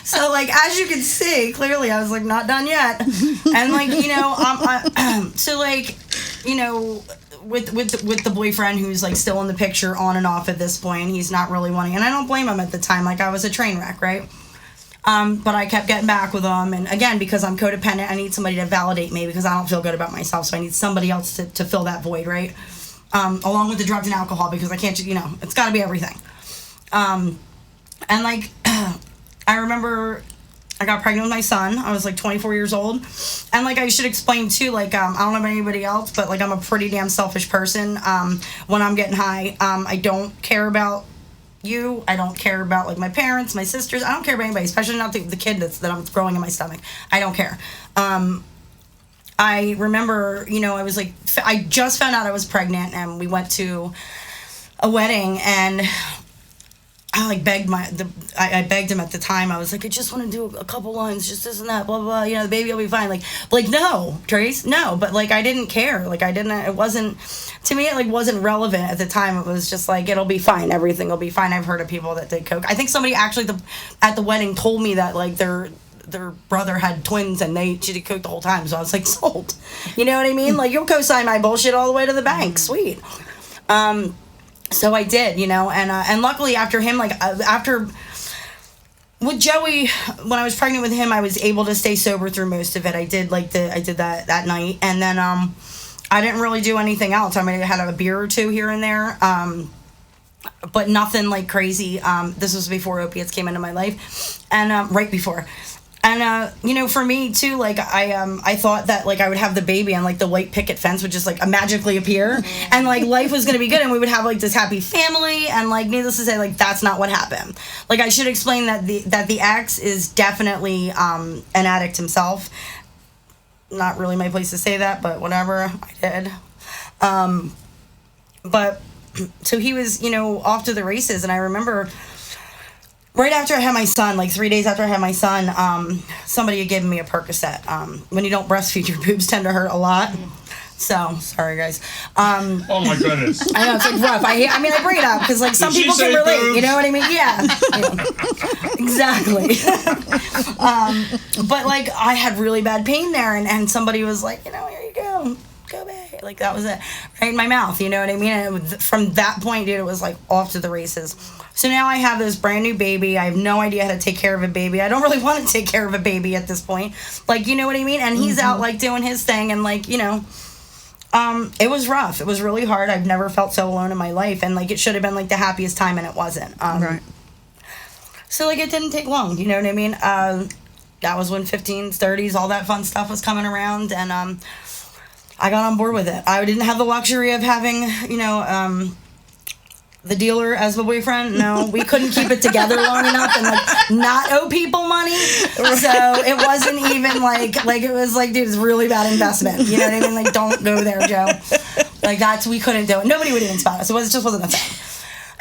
so like as you can see, clearly I was like not done yet. And like, you know, so like, you know, with the boyfriend who's like still in the picture on and off at this point, he's not really wanting, and I don't blame him at the time. Like I was a train wreck, right? But I kept getting back with him, and again, because I'm codependent, I need somebody to validate me because I don't feel good about myself, so I need somebody else to fill that void, right? Along with the drugs and alcohol, because I can't, you know, it's got to be everything. And like, I remember I got pregnant with my son. I was like 24 years old. And like I should explain too, like I don't know about anybody else, but like I'm a pretty damn selfish person. When I'm getting high, I don't care about you. I don't care about like my parents, my sisters. I don't care about anybody, especially not the kid that I'm growing in my stomach. I don't care. I remember, you know, I was like, I just found out I was pregnant, and we went to a wedding, and I like begged I begged him at the time. I was like, I just want to do a couple lines, just this and that, blah, blah, blah. You know, the baby will be fine. Like, no, Trace, no. But like, I didn't care. Like, it wasn't, to me, it like wasn't relevant at the time. It was just like, it'll be fine. Everything will be fine. I've heard of people that did coke. I think somebody actually at the wedding told me that like their brother had twins and she did coke the whole time. So I was like, sold. You know what I mean? Like, you'll co-sign my bullshit all the way to the bank. Sweet. So I did, you know, and luckily after him, like after with Joey, when I was pregnant with him, I was able to stay sober through most of it. I did that night, and then I didn't really do anything else. I mean, I had a beer or two here and there, but nothing like crazy. This was before opiates came into my life, and right before. And you know, for me too, like I thought that like I would have the baby and like the white picket fence would just like magically appear, and like life was gonna be good, and we would have like this happy family. And like, needless to say, like that's not what happened. Like, I should explain that the ex is definitely an addict himself. Not really my place to say that, but whatever, I did. But so he was, you know, off to the races, and I remember. Right after I had my son, like 3 days after I had my son, somebody had given me a Percocet. When you don't breastfeed, your boobs tend to hurt a lot. So, sorry guys. Oh my goodness. I know, it's like rough. I mean, I bring it up because like some people can relate, boobs? You know what I mean? Yeah. Exactly. But like I had really bad pain there, and somebody was like, you know, here you go. Go back. Like that was it. Right in my mouth, you know what I mean? And from that point, dude, it was like off to the races. So now I have this brand new baby. I have no idea how to take care of a baby. I don't really want to take care of a baby at this point. Like, you know what I mean? And he's out like doing his thing, and like, you know, it was rough. It was really hard. I've never felt so alone in my life, and like it should have been like the happiest time, and it wasn't. Right. So like it didn't take long, you know what I mean? That was when 15s, 30s, all that fun stuff was coming around, and I got on board with it. I didn't have the luxury of having, you know, the dealer as the boyfriend. No, we couldn't keep it together long enough and like not owe people money. So it wasn't even like it was like, dude, it's a really bad investment. You know what I mean? Like, don't go there, Joe. Like, we couldn't do it. Nobody would even spot us. It just wasn't a thing.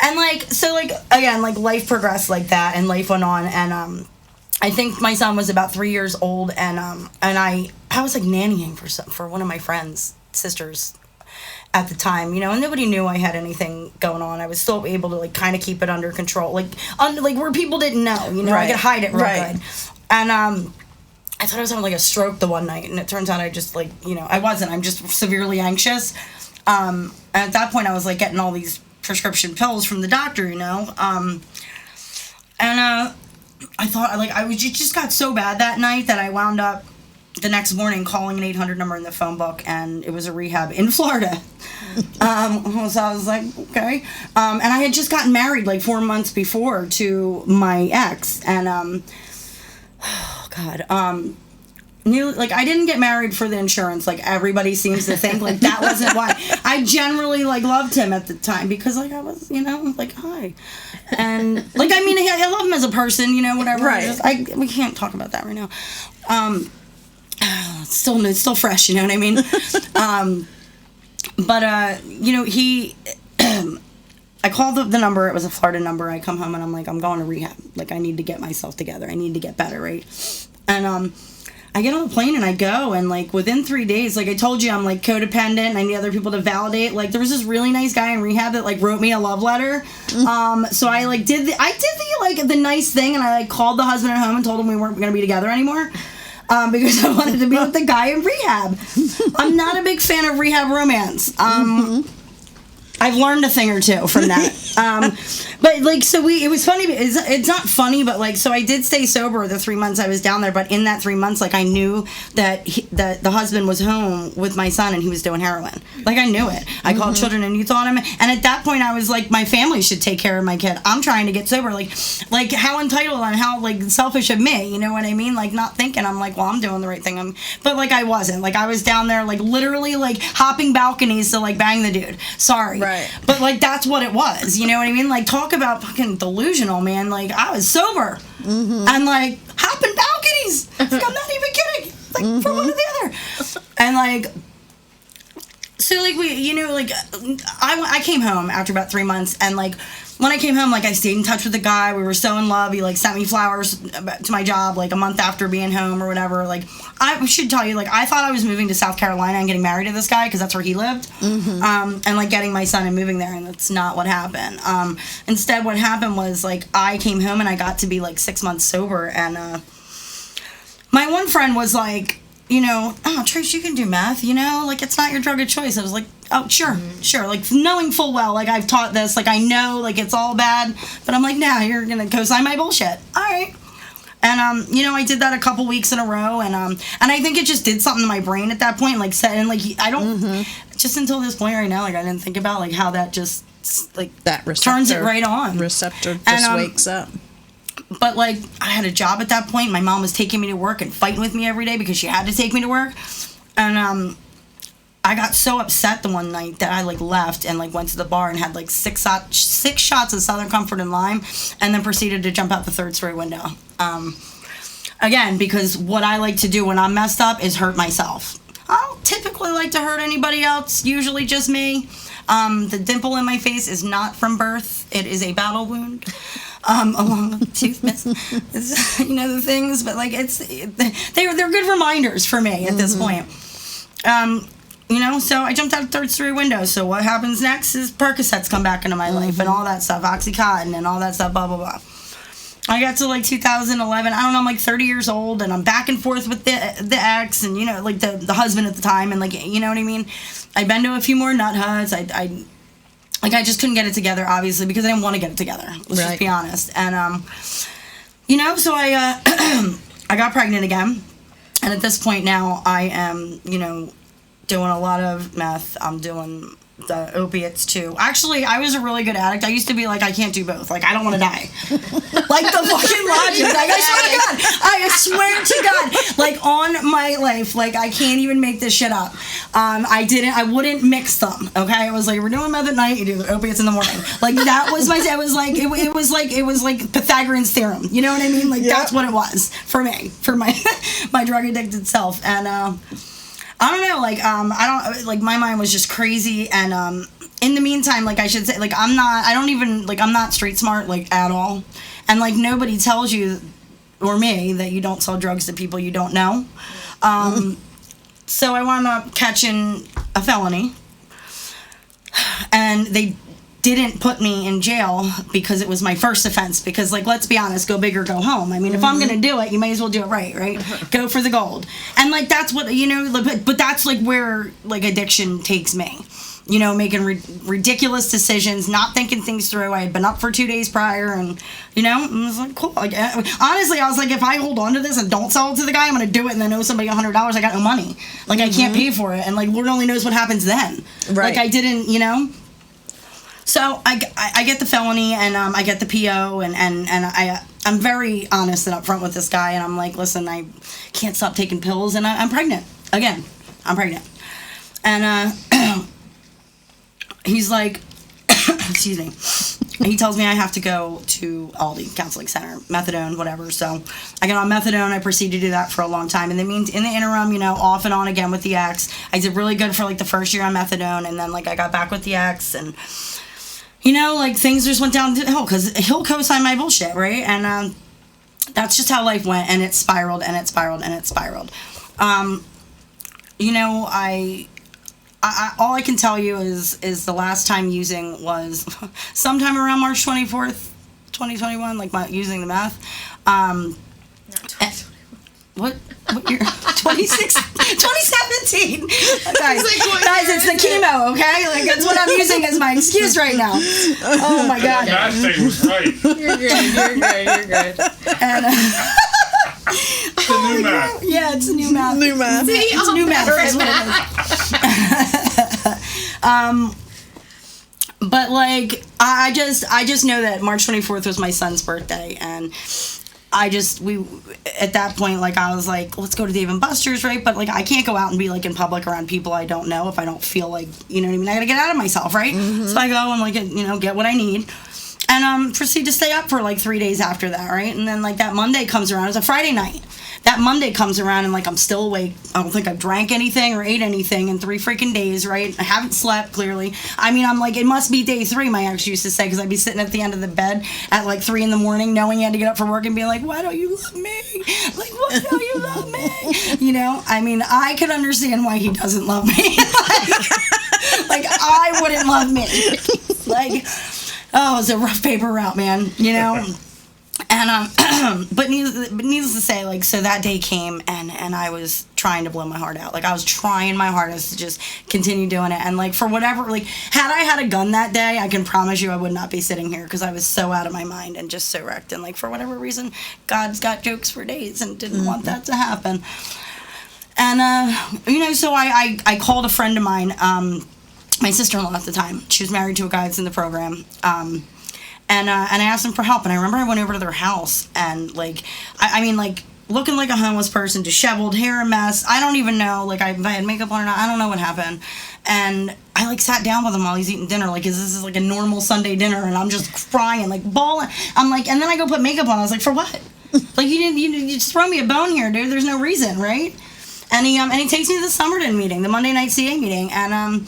And like, so like, again, like life progressed like that and life went on. And I think my son was about 3 years old, and I was like nannying for one of my friends' sisters at the time, you know, and nobody knew I had anything going on. I was still able to like kind of keep it under control, like where people didn't know, you know, I could hide it real good. And I thought I was having like a stroke the one night, and it turns out I just like, you know, I wasn't. I'm just severely anxious. And at that point, I was like getting all these prescription pills from the doctor, you know, and I thought like it just got so bad that night that I wound up the next morning calling an 800 number in the phone book, and it was a rehab in Florida. So I was like, okay. And I had just gotten married like 4 months before to my ex, and oh God, like I didn't get married for the insurance, like everybody seems to think. Like that wasn't why. I generally like loved him at the time because like I was, you know, like hi, and like I mean I love him as a person, you know, whatever. Right. We can't talk about that right now. It's still fresh, you know what I mean? But you know, I called the number. It was a Florida number. I come home and I'm like, I'm going to rehab. Like I need to get myself together. I need to get better, right? And I get on the plane and I go, and like within 3 days, like I told you, I'm like codependent and I need other people to validate. Like there was this really nice guy in rehab that like wrote me a love letter. So I like did the nice thing, and I like called the husband at home and told him we weren't going to be together anymore. Because I wanted to be with the guy in rehab. I'm not a big fan of rehab romance. I've learned a thing or two from that. But like, so it was funny. It's not funny, but like, so I did stay sober the 3 months I was down there. But in that 3 months, like I knew that that the husband was home with my son and he was doing heroin. Like I knew it. I called Children and Youth on him, and at that point I was like, my family should take care of my kid. I'm trying to get sober. Like how entitled and how like selfish of me. You know what I mean? Like not thinking I'm like, well, I'm doing the right thing. But like I wasn't. Like I was down there like literally like hopping balconies to like bang the dude. Sorry. Right. But like that's what it was, you know what I mean? Like talk about fucking delusional, man. Like I was sober and like hopping balconies. Like, I'm not even kidding. Like from one to the other. And like so like we, you know, like I came home after about 3 months, and like when I came home, like I stayed in touch with the guy. We were so in love. He like sent me flowers to my job like a month after being home or whatever. Like I should tell you, like I thought I was moving to South Carolina and getting married to this guy because that's where he lived, and like getting my son and moving there, and that's not what happened. Instead, what happened was like I came home and I got to be like 6 months sober, and my one friend was like, you know, oh, Trish, you can do meth, you know, like it's not your drug of choice. I was like, oh, sure, like knowing full well, like I've taught this, like I know, like it's all bad, but I'm like, nah, you're gonna co-sign my bullshit, all right. And you know, I did that a couple weeks in a row, and I think it just did something to my brain at that point, like said, and like I don't just until this point right now, like I didn't think about like how that just like That receptor, turns it right on. Receptor just And, wakes up. But like I had a job at that point. My mom was taking me to work and fighting with me every day because she had to take me to work. And I got so upset the one night that I like left and like went to the bar and had like six shots of Southern Comfort and lime, and then proceeded to jump out the third-story window. Again, because what I like to do when I'm messed up is hurt myself. I don't typically like to hurt anybody else. Usually just me. The dimple in my face is not from birth. It is a battle wound. Along with tooth missing, you know, the things, but like they're good reminders for me at this point. You know, so I jumped out a third-story window. So what happens next is Percocets come back into my life and all that stuff, OxyContin and all that stuff, blah blah blah. I got to like 2011. I don't know. I'm like 30 years old, and I'm back and forth with the ex, and you know, like the husband at the time, and like you know what I mean. I've been to a few more nut huts. I just couldn't get it together, obviously, because I didn't want to get it together. Let's just be honest. And, you know, so I I got pregnant again. And at this point now, I am, you know, doing a lot of meth. I'm doing the opiates too. Actually, I was a really good addict. I used to be like, I can't do both. Like, I don't want to die. Like the fucking logic. Like, I swear to God. Like, on my life, like, I can't even make this shit up. I wouldn't mix them. Okay, it was like, we're doing meth at night. You do the opiates in the morning. Like, that was my. It was like Pythagorean's theorem. You know what I mean? Like, that's what it was for me, for my my drug addicted self. And I don't know, like, I don't, like, my mind was just crazy, and, in the meantime, like, I should say, like, I'm not street smart, like, at all, and, like, nobody tells you, or me, that you don't sell drugs to people you don't know, so I wound up catching a felony, and they didn't put me in jail because it was my first offense, because, like, let's be honest, go big or go home. I mean, if I'm gonna do it, you may as well do it right? Go for the gold. And, like, that's what, you know, but that's, like, where, like, addiction takes me. You know, making ridiculous decisions, not thinking things through. I had been up for 2 days prior, and, you know, I was like, cool. Like, honestly, I was like, if I hold on to this and don't sell it to the guy, I'm gonna do it and then owe somebody $100. I got no money. Like, I can't pay for it, and, like, Lord only knows what happens then. Right. Like, I didn't, you know. So I get the felony, and I get the PO, and I'm very honest and upfront with this guy, and I'm like, listen, I can't stop taking pills, and I'm pregnant. Again, I'm pregnant. And he's like, excuse me, he tells me I have to go to Aldi Counseling Center, methadone, whatever. So I get on methadone. I proceed to do that for a long time. And in the interim, you know, off and on again with the ex. I did really good for, like, the first year on methadone, and then, like, I got back with the ex, and, you know, like, things just went downhill because he'll co-sign my bullshit, right? And that's just how life went, and it spiraled, and it spiraled, and it spiraled. You know, I all I can tell you is the last time using was sometime around March 24th, 2021, like, using the meth. What year? 2017. Guys, it's the chemo, okay? Like, that's what I'm using as my excuse right now. Oh my God. That thing was right. You're good. And, It's the new meth. yeah, it's a new meth. New meth. It's new meth. Is what it is. But, like, I just know that March 24th was my son's birthday, and we at that point, like, I was like, let's go to Dave and Buster's, right? But, like, I can't go out and be, like, in public around people I don't know if I don't feel like, you know what I mean? I gotta get out of myself, right? So I go and, like, you know, get what I need, and proceed to stay up for, like, 3 days after that, right? And then, like, that Monday comes around. It's a Friday night. That Monday comes around, and, like, I'm still awake. I don't think I've drank anything or ate anything in 3 freaking days, right? I haven't slept, clearly. I mean, I'm like, it must be day 3, my ex used to say, because I'd be sitting at the end of the bed at, like, 3 in the morning, knowing he had to get up for work, and being like, why don't you love me? Like, why don't you love me? You know? I mean, I could understand why he doesn't love me. like, I wouldn't love me. Like, oh, it's a rough paper route, man, you know? And but needless to say, like, so that day came, and I was trying to blow my heart out. Like, I was trying my hardest to just continue doing it. And, like, for whatever, like, had I had a gun that day, I can promise you I would not be sitting here, because I was so out of my mind and just so wrecked. And, like, for whatever reason, God's got jokes for days and didn't want that to happen. And you know, so I called a friend of mine, my sister-in-law at the time. She was married to a guy that's in the program. And I asked them for help, and I remember I went over to their house, and, like, I mean, like, looking like a homeless person, disheveled, hair a mess. I don't even know, like, if I had makeup on or not. I don't know what happened. And I, like, sat down with him while he's eating dinner, like, this is like a normal Sunday dinner, and I'm just crying, like, bawling. I'm like, and then I go put makeup on. I was like, for what? Like, you just throw me a bone here, dude. There's no reason, right? And he takes me to the Summerton meeting, the Monday night CA meeting, and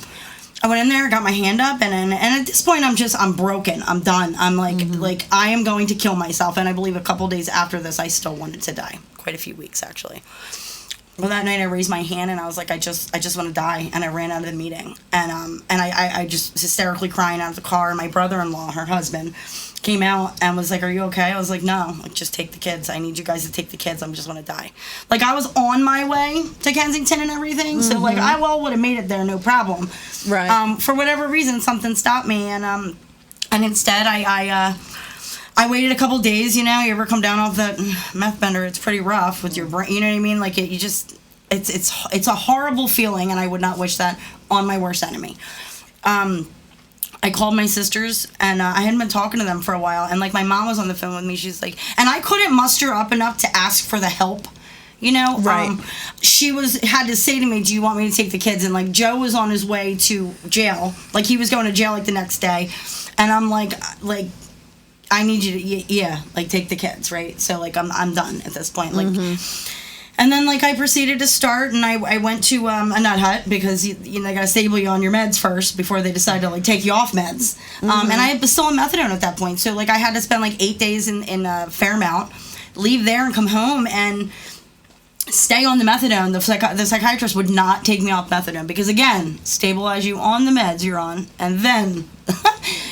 I went in there, got my hand up, and at this point, I'm broken. I'm done. I'm like I am going to kill myself. And I believe a couple days after this, I still wanted to die. Quite a few weeks, actually. Well, that night I raised my hand, and I was like, I just want to die. And I ran out of the meeting, and I just hysterically crying out of the car. And my brother-in-law, her husband, came out and was like, are you okay? I was like, no, like, just take the kids. I need you guys to take the kids. I just want to die. Like, I was on my way to Kensington and everything, so, like, I would have made it there, no problem. Right. For whatever reason, something stopped me, and instead I waited a couple days. You know, you ever come down off that meth bender? It's pretty rough with your brain. You know what I mean? Like, it's a horrible feeling, and I would not wish that on my worst enemy. I called my sisters, and I hadn't been talking to them for a while, and like my mom was on the phone with me. She's like, and I couldn't muster up enough to ask for the help. You know, Right. She had to say to me, "Do you want me to take the kids?" And like Joe was on his way to jail, like he was going to jail like the next day, and I'm like, I need you to, like take the kids, right? So like I'm done at this point, like. And then, like, I proceeded to start, and I went to a nut hut because, they got to stable you on your meds first before they decide to, like, take you off meds. And I was still on methadone at that point. So, like, I had to spend, like, 8 days in Fairmount, leave there and come home and stay on the methadone. The psychiatrist would not take me off methadone because, again, stabilize you on the meds you're on, and then,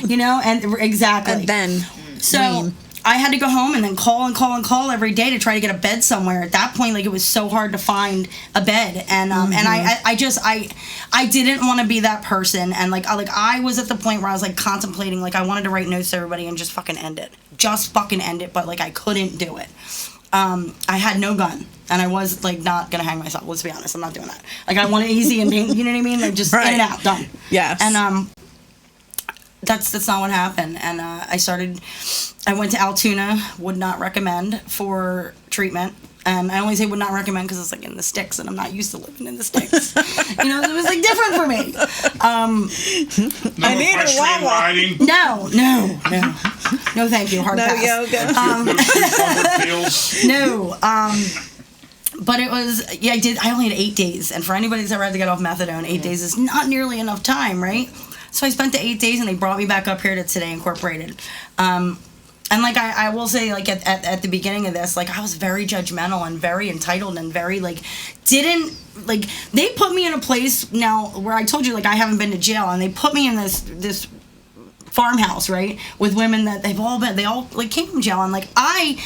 and exactly. And then, So wean. I had to go home and then call every day to try to get a bed somewhere. At that point, like, it was so hard to find a bed, and I didn't want to be that person, and I was at the point where I was like contemplating, like, I wanted to write notes to everybody and just fucking end it, but like I couldn't do it. I had no gun, and I was like not gonna hang myself. Let's be honest, I'm not doing that. Like, I want it easy and pain, you know what I mean? Like, just Right. in and out, done. Yes. And that's not what happened. And I went to Altoona, would not recommend for treatment. And I only say would not recommend because it's like in the sticks, and I'm not used to living in the sticks. It was like different for me. No I need a equestrian Wawa. riding. No, thank you. Hard No pass. yoga. No cucumber peels. No. But it was, I only had 8 days. And for anybody that's ever had to get off methadone, 8 days is not nearly enough time, right? So I spent the 8 days, and they brought me back up here to Today Incorporated. And like I will say, like at the beginning of this, like I was very judgmental and very entitled and very they put me in a place now where I told you, like, I haven't been to jail, and they put me in this farmhouse, right, with women that they all like came from jail, and like I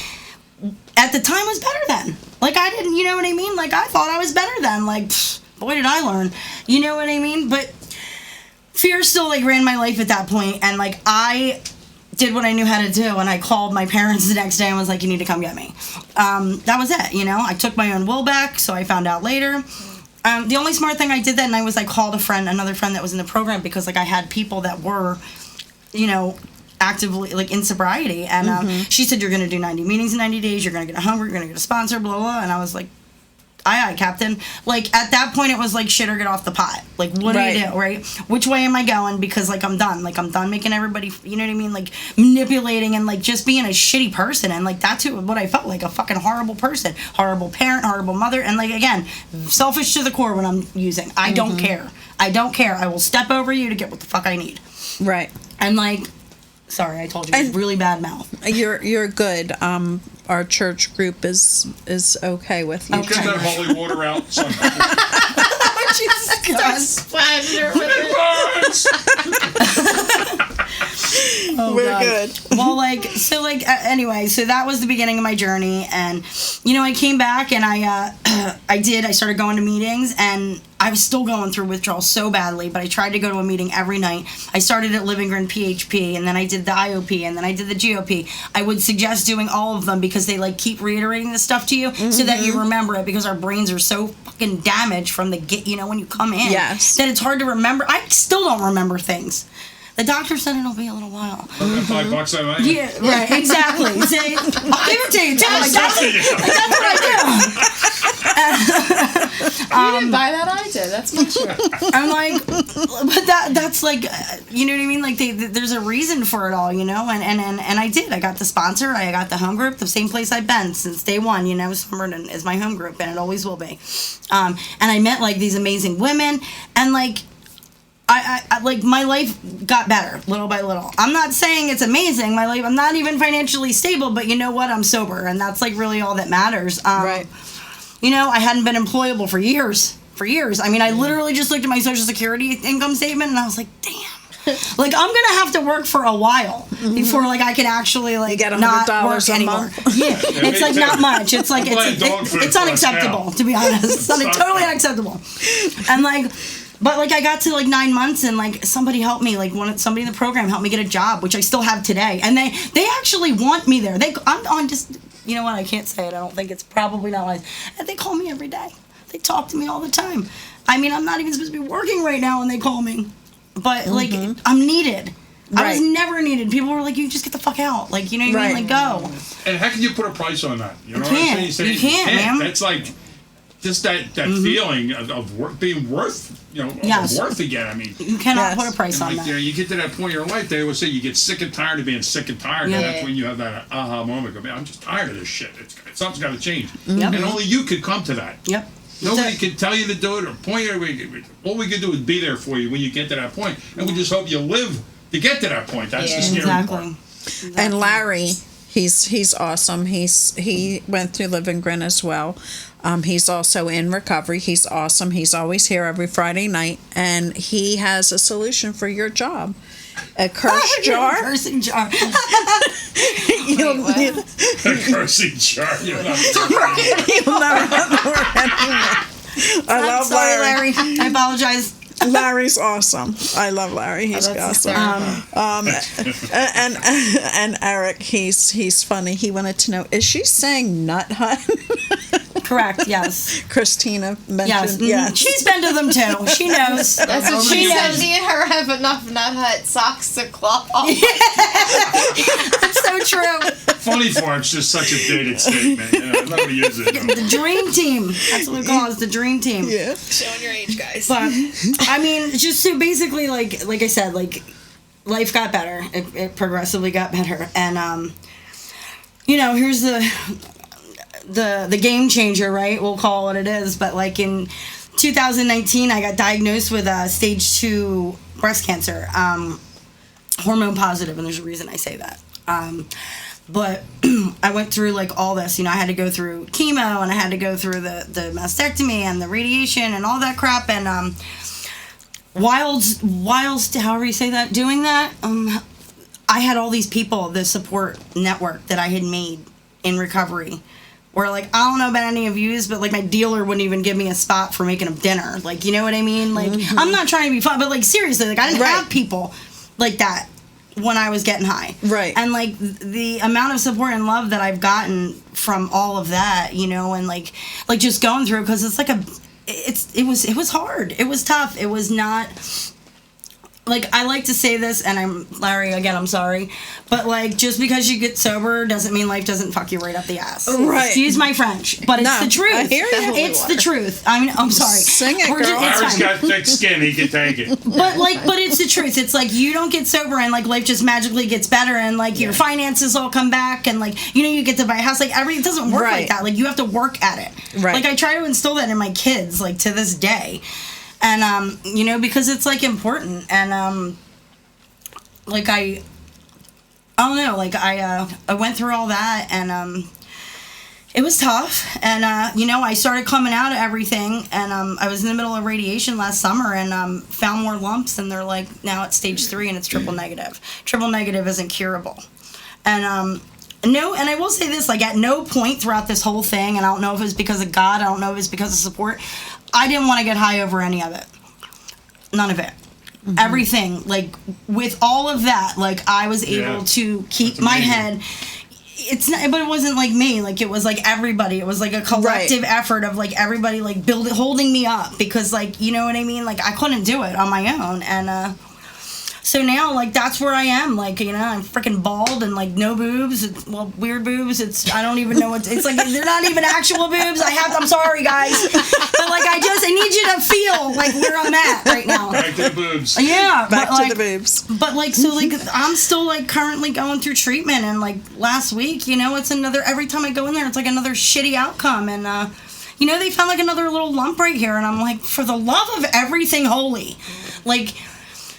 at the time was better than. Like, I didn't, you know what I mean? Like, I thought I was better than. Like, boy, did I learn. You know what I mean? But fear still, like, ran my life at that point, and like I did what I knew how to do, and I called my parents the next day and was like, you need to come get me. That was it, I took my own will back, so I found out later. The only smart thing I did that night was I called another friend that was in the program, because like I had people that were, actively like in sobriety, and she said, you're going to do 90 meetings in 90 days, you're going to get a Hummer, you're going to get a sponsor, blah, blah, and I was like, aye, Captain. Like, at that point, it was like, shit or get off the pot. Like, what do you do, right? Which way am I going? Because, like, I'm done. Like, I'm done making everybody, you know what I mean? Like, manipulating and, like, just being a shitty person. And, like, that's what I felt like, a fucking horrible person. Horrible parent, horrible mother. And, like, again, selfish to the core when I'm using. I don't care. I don't care. I will step over you to get what the fuck I need. Right. And, like, sorry, I told you, it's really bad mouth. You're good. Our church group is okay with you. Get that holy water out. Son. Jesus Christ. We're good. Well, anyway, so that was the beginning of my journey, and I came back, and I started going to meetings, and I was still going through withdrawal so badly, but I tried to go to a meeting every night. I started at Living Green PHP, and then I did the IOP, and then I did the GOP. I would suggest doing all of them because they keep reiterating this stuff to you so that you remember it, because our brains are so fucking damaged from when you come in, yes, that it's hard to remember. I still don't remember things. The doctor said it'll be a little while. $5 a night. Yeah, right, exactly. See, I'll give it to you, too. That's what I do. You didn't buy that, I did. That's my sure. I'm like, but that's like, you know what I mean? Like, there's a reason for it all, and I did. I got the sponsor. I got the home group, the same place I've been since day one. Summerton is my home group, and it always will be. And I met these amazing women, and I my life got better little by little. I'm not saying it's amazing, my life. I'm not even financially stable, but you know what? I'm sober, and that's really all that matters. Right. I hadn't been employable for years. I mean, I literally just looked at my Social Security income statement, and I was like, damn. I'm gonna have to work for a while before I can actually get not $100 work a anymore. month. Yeah, it's not much. It's it's unacceptable, to be honest. It's totally unacceptable. And but I got to 9 months, and somebody helped me, somebody in the program helped me get a job, which I still have today, and they actually want me there. I'm on just, you know what, I can't say it. I don't think it's probably not wise. And they call me every day. They talk to me all the time. I mean, I'm not even supposed to be working right now, and they call me. but like I'm needed. I was Right. never never needed. People were like, "You just get the fuck out." Like, you know what I mean? Right. Like, go. And how can you put a price on that? You know what can't. I'm saying? You can't, man. That's like just that feeling of being worth, Yes. worth again. I mean, You cannot Yes. put a price on like, that. you get to that point in your life, they always say you get sick and tired of being sick and tired, Yeah. and that's when you have that aha moment. Go, man, I'm just tired of this shit. Something's got to change, Yep. and only you could come to that. Yep. Nobody That's can tell you to do it or point you. All we can do is be there for you when you get to that point, and we just hope you live to get to that point. That's the scary part. Exactly. And Larry, he's awesome. He went through Live and Grin as well. He's also in recovery. He's awesome. He's always here every Friday night, and he has a solution for your job. A curse jar. Cursing jar. You'll, A cursing jar. You'll not- you'll never have the word anymore. I I'm love sorry, Larry. Larry. I apologize. Larry's awesome. I love Larry. He's that's awesome. And Eric, he's funny. He wanted to know, is she saying nut hut? Correct. Yes. Christina mentioned Yes. yes. She's been to them too. She knows. That's what She she said. knows. Me and her have enough Nut Hut socks to claw off. That's so true. Funny for it's just such a dated statement. I'm not going to use it. No. The dream team. That's what we call it. The dream team. Yeah. Showing your age, guys. But I mean, just so basically, like I said, like life got better. It progressively got better, and here's the game changer, right? We'll call it what it is. But like in 2019, I got diagnosed with stage 2 breast cancer, hormone positive, and there's a reason I say that. But I went through like all this, I had to go through chemo, and I had to go through the mastectomy and the radiation and all that crap, and whilst however you say that, doing that, I had all these people, the support network that I had made in recovery, where like, I don't know about any of yous, but like my dealer wouldn't even give me a spot for making him dinner. Like, you know what I mean? Like, I'm not trying to be fun, but like seriously, like I didn't have people like that when I was getting high. Right. And like the amount of support and love that I've gotten from all of that, and like just going through, because it's like it was hard. It was tough. It was not, like, I like to say this, and Larry, again, I'm sorry, but like, just because you get sober doesn't mean life doesn't fuck you right up the ass. Right. Excuse my French, but it's No, the truth. I hear you. It's the truth. I mean, I'm sorry. Sing it, girl. It's Larry's fine. got thick skin. He can take it. But it's the truth. It's like you don't get sober and like life just magically gets better, and like your finances all come back, and like you get to buy a house. Like it doesn't work Right. like that. Like you have to work at it. Right. Like I try to instill that in my kids, like to this day, and because it's like important, and like I don't know, like I went through all that, and it was tough, and I started coming out of everything, and I was in the middle of radiation last summer, and found more lumps, and they're like, now it's stage 3 and it's triple negative. Triple negative isn't curable, and no, and I will say this, like at no point throughout this whole thing, and I don't know if it was because of God, I don't know if it's because of support, I didn't want to get high over any of it. None of it. Mm-hmm. Everything, like with all of that, like I was able to keep That's my amazing. head. It's not, but it wasn't like me. Like it was like everybody. It was like a collective effort of like everybody like holding me up, because like you know what I mean. Like I couldn't do it on my own, and so now like that's where I am. Like I'm freaking bald and like no boobs. Weird boobs. I don't even know what it's like. They're not even actual boobs. I'm sorry guys, but like I need you to feel like where I'm at right now. Back to the boobs. Yeah, Back but, to like, the boobs. But like so like I'm still like currently going through treatment, and like last week, it's another, every time I go in there it's like another shitty outcome, and they found like another little lump right here, and I'm like, for the love of everything holy, like,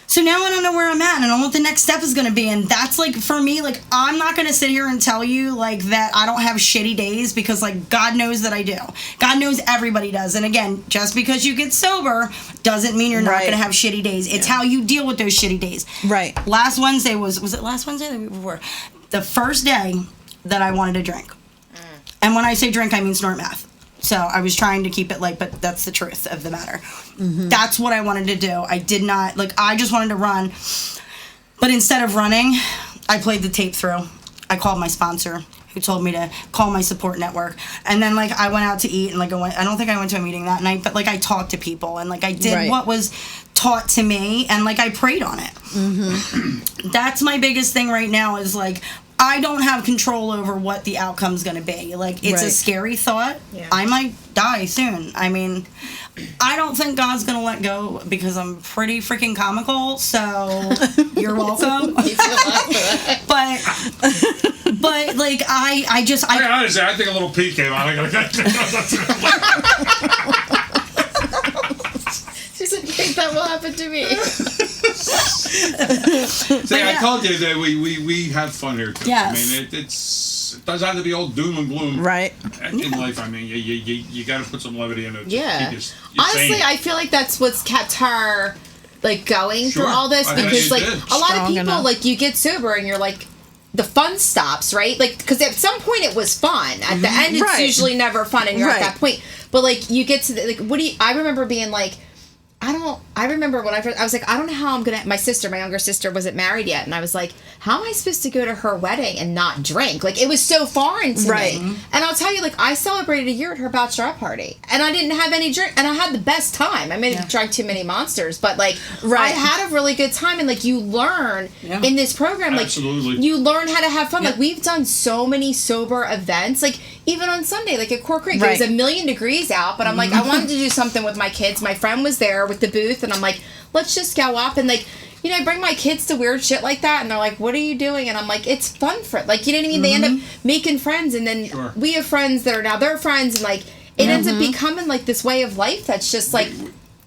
so now I don't know where I'm at, and I don't know what the next step is going to be, and that's like, for me, like, I'm not going to sit here and tell you like that I don't have shitty days, because like God knows that I do. God knows everybody does, and again, just because you get sober doesn't mean you're not going to have shitty days. It's how you deal with those shitty days. Right. Last Wednesday was it last Wednesday or the week before? The first day that I wanted to drink. And when I say drink, I mean snort meth. So I was trying to keep it light, but that's the truth of the matter. Mm-hmm. That's what I wanted to do. I did not, like, I just wanted to run. But instead of running, I played the tape through. I called my sponsor, who told me to call my support network. And then like I went out to eat and like I don't think I went to a meeting that night, but like I talked to people and like I did Right. what was taught to me and like I prayed on it. Mm-hmm. That's my biggest thing right now is like I don't have control over what the outcome's going to be. Like, it's a Right. scary thought. Yeah. I might die soon. I mean, I don't think God's going to let go because I'm pretty freaking comical, so you're welcome. but, like, I Honestly, I think a little pee came out. She's like, I think that will happen to me. See, I told you that we have fun here too. Yes. I mean, it doesn't have to be all doom and gloom. Right. In life, I mean, you got to put some levity in it. Yeah. Keep you Honestly, sane. I feel like that's what's kept her like going through Sure. all this I think because it like did. a lot of Strong people enough. like you get sober and you're like the fun stops, right? Like because at some point it was fun. At the end, it's Right. usually never fun, and you're Right. at that point. But like you get to the, like what do you? I remember being like. I remember when I was like, I don't know how I'm gonna. My younger sister, wasn't married yet, and I was like, how am I supposed to go to her wedding and not drink? Like it was so foreign to Right. me. And I'll tell you, like I celebrated a year at her bachelorette party, and I didn't have any drink, and I had the best time. I may have drank too many monsters, but like Right. I had a really good time, and like you learn in this program, like Absolutely. you learn how to have fun. Like we've done so many sober events, like even on Sunday, like at Cork Creek, Right. it was 1,000,000 degrees out, but I'm like, I wanted to do something with my kids. My friend was there with the booth, and I'm like, let's just go up and like, you know, I bring my kids to weird shit like that, and they're like, what are you doing? And I'm like, it's fun for like, you know what I mean? They end up making friends, and then Sure. we have friends that are now their friends, and like it ends up becoming like this way of life that's just like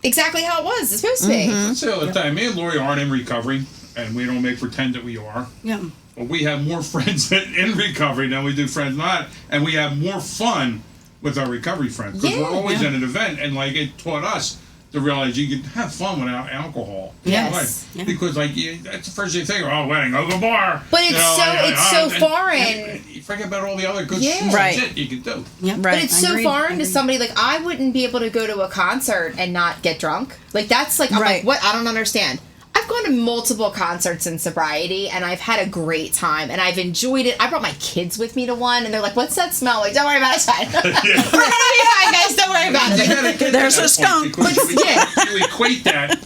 exactly how it was. It's supposed to be. That's the other time. Me and Lori aren't in recovery, and we don't make pretend that we are. yeah. But we have more friends in recovery than we do friends not, and we have more fun with our recovery friends because we're always at an event, and like it taught us to realize you can have fun without alcohol. Yes. Right. Yeah. Because like that's the first thing you think, oh, wedding, oh, the bar. But it's so and foreign. You forget about all the other good Yeah. Right. shit you can do. Yeah. Right. But it's so Agreed. foreign to Agreed. somebody like I wouldn't be able to go to a concert and not get drunk. Like that's like I'm Right. like what I don't understand. I've gone to multiple concerts in sobriety and I've had a great time and I've enjoyed it. I brought my kids with me to one and they're like, "What's that smell?" Like, don't worry about it. It's fine. We're gonna be fine, guys. Don't worry about You it. gotta get to There's that a skunk. point because you, Yeah. you equate that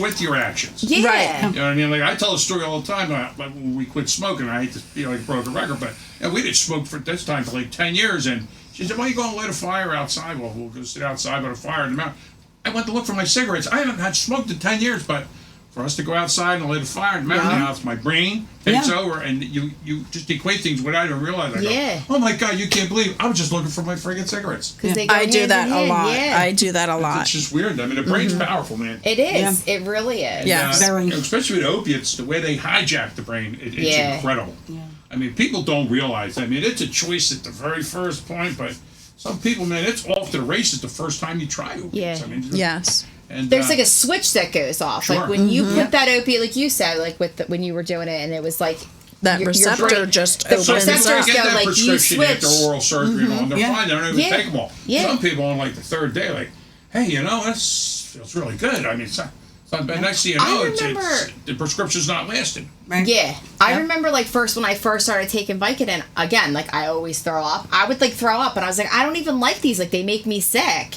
with your actions. Yeah. Right. You know what I mean? Like I tell a story all the time. Like when we quit smoking, I hate to feel like a broken record, but we didn't smoke for this time for like 10 years. And she said, "Why are you going to light a fire outside?" Well, we'll go sit outside by the fire in the mountain. I went to look for my cigarettes. I haven't had smoked in 10 years, but for us to go outside and light a fire in the mountain house, my brain takes over, and you just equate things without even realizing. I go, Yeah. oh my God, you can't believe I was just looking for my friggin' cigarettes. 'Cause they go I do hand that in a hand, lot. Yeah. I do that a lot. It's just weird. I mean, the brain's powerful, man. It is. It really is. Yeah. Very. Especially with opiates, the way they hijack the brain, it's Yeah. incredible. Yeah. I mean, people don't realize. I mean, it's a choice at the very first point, but some people, man, it's off to the races the first time you try opiates. Yeah. I mean, Yes. and, There's like a switch that goes off. Sure. Like when you put that opiate, like you said, like when you were doing it, and it was like That your receptor brain- just the opens some receptors people up. get go, that like, you prescription after switch. oral surgery and all, and they're Yeah. fine. They don't even Yeah. take them all. Yeah. Some people on like the third day, like, hey, you know, this feels really good. I mean, it's not bad. Next thing you I know, remember- the prescription's not lasting. Right. Yeah. I remember like when I first started taking Vicodin, again, like I always throw up. I would like throw up and I was like, I don't even like these. Like they make me sick.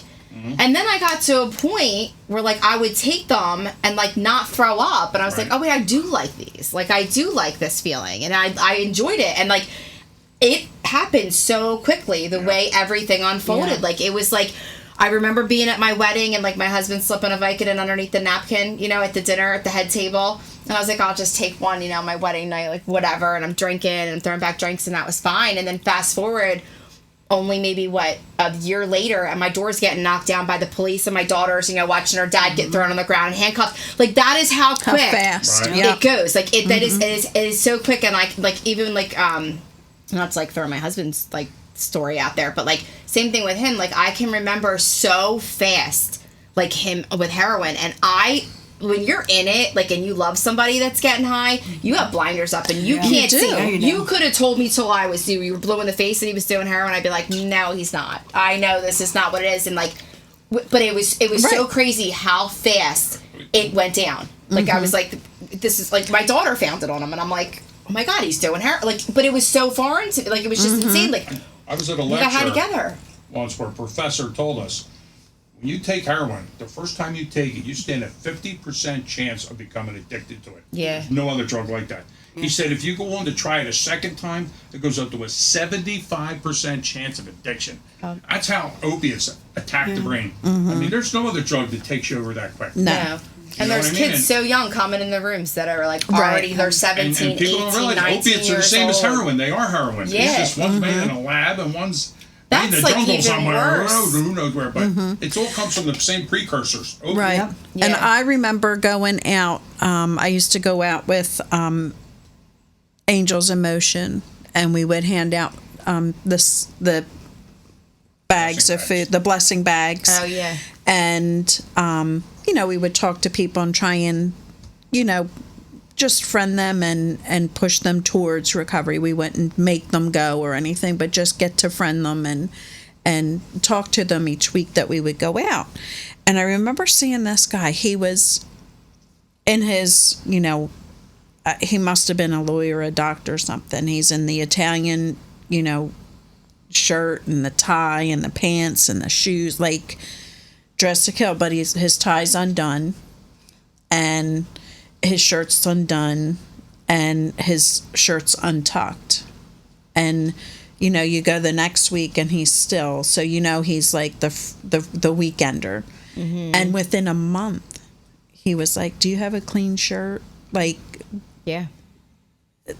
And then I got to a point where like I would take them and like not throw up. And I was Right. like, oh wait, I do like these. Like I do like this feeling. And I enjoyed it. And like it happened so quickly the way everything unfolded. Yeah. Like it was like I remember being at my wedding and like my husband slipping a Vicodin underneath the napkin, you know, at the dinner at the head table. And I was like, I'll just take one, you know, my wedding night, like whatever. And I'm drinking and I'm throwing back drinks and that was fine. And then fast forward only maybe a year later and my door's getting knocked down by the police and my daughter's, you know, watching her dad get thrown on the ground and handcuffed. Like that is how How quick fast. Right. Yeah. it goes. Like it it is so quick. And I like even like not to like throw my husband's like story out there, but like same thing with him. Like I can remember so fast like him with heroin, and when you're in it, like, and you love somebody that's getting high, you have blinders up and you can't You do. see. Yeah, you do. You could have told me till I was you were blue in the face and he was doing heroin. I'd be like, no, he's not. I know this is not what it is. And like, but it was so Right. crazy how fast it went down. Like I was like, this is like my daughter found it on him, and I'm like, oh my God, he's doing heroin. Like, but it was so foreign to me. Like, it was just insane. Like, I was at a we got high lecture together. once where a professor told us, when you take heroin, the first time you take it, you stand a 50% chance of becoming addicted to it. Yeah. There's no other drug like that. He said if you go on to try it a second time, it goes up to a 75% chance of addiction. That's how opiates attack the brain. I mean, there's no other drug that takes you over that quick. No. Yeah. And know there's what I mean? kids so young coming in the rooms that are like Right. already, they're 17, And people 18, don't realize 19 opiates are the years same as old. heroin. They are heroin. It's Yeah. just one's made in a lab and one's made in That's the like jungle even somewhere. worse. Who knows where? But it all comes from the same precursors. Opiate. Right. Yep. And Yeah. I remember going out, I used to go out with Angels in Motion, and we would hand out the bags Blessing of bags. food, the blessing bags. Oh, yeah. And, we would talk to people and try and, just friend them and push them towards recovery. We wouldn't make them go or anything, but just get to friend them and talk to them each week that we would go out. And I remember seeing this guy. He was in his, he must have been a lawyer, a doctor, or something. He's in the Italian, shirt and the tie and the pants and the shoes, like dressed to kill. But his tie's undone, and his shirt's undone, and his shirt's untucked. And you go the next week and he's still, so he's like the weekender. And within a month, he was like, "Do you have a clean shirt?" Like Yeah.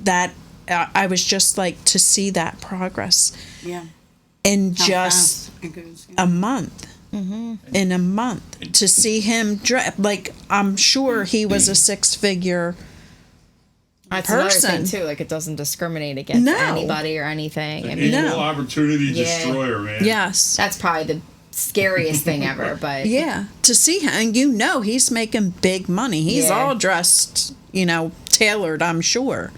that. I was just like, to see that progress Yeah. in How just fast it goes, yeah. a month. In a month, to see him like, I'm sure he was a 6-figure That's another person. thing, too. Like, it doesn't discriminate against No. anybody or anything. I An mean, equal opportunity Yeah. destroyer, man. Yes. that's probably the scariest thing ever. But Yeah, to see him, and he's making big money. He's Yeah. all dressed, tailored, I'm sure.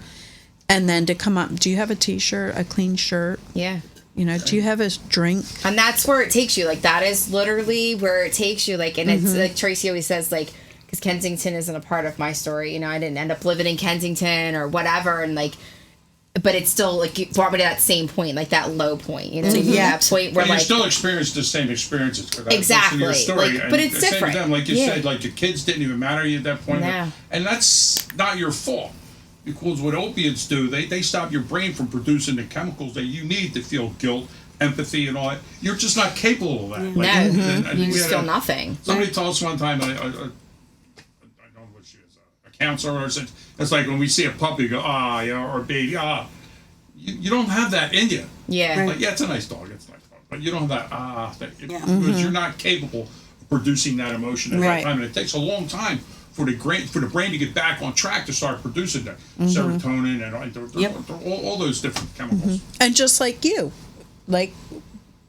And then to come up, do you have a T-shirt, a clean shirt? yeah. Do you have a drink? And that's where it takes you. Like, that is literally where it takes you. Like, and it's like Tracy always says, like, because Kensington isn't a part of my story. I didn't end up living in Kensington or whatever. And, like, but it's still, like, you brought me to that same point, like that low point, Yeah. that point where, But you like, still experience the same experiences. 'Cause that's Exactly. in your story. Like, And but it's the same with different. them, like you Yeah. said, like the kids didn't even matter to you at that point. No. And that's not your fault. Because what opiates do, they stop your brain from producing the chemicals that you need to feel guilt, empathy, and all that. You're just not capable of that. Like, no, and you we just had feel a- nothing. Somebody told us one time, I don't know what she is, a counselor or something. It's like when we see a puppy, you go, or a baby, You don't have that in you. Yeah. Like, yeah, it's a nice dog, it's a nice dog. But you don't have that, thing. Yeah. Because you're not capable of producing that emotion at Right. that time. And it takes a long time for the brain to get back on track to start producing that serotonin and Yep. all those different chemicals. And just like you, like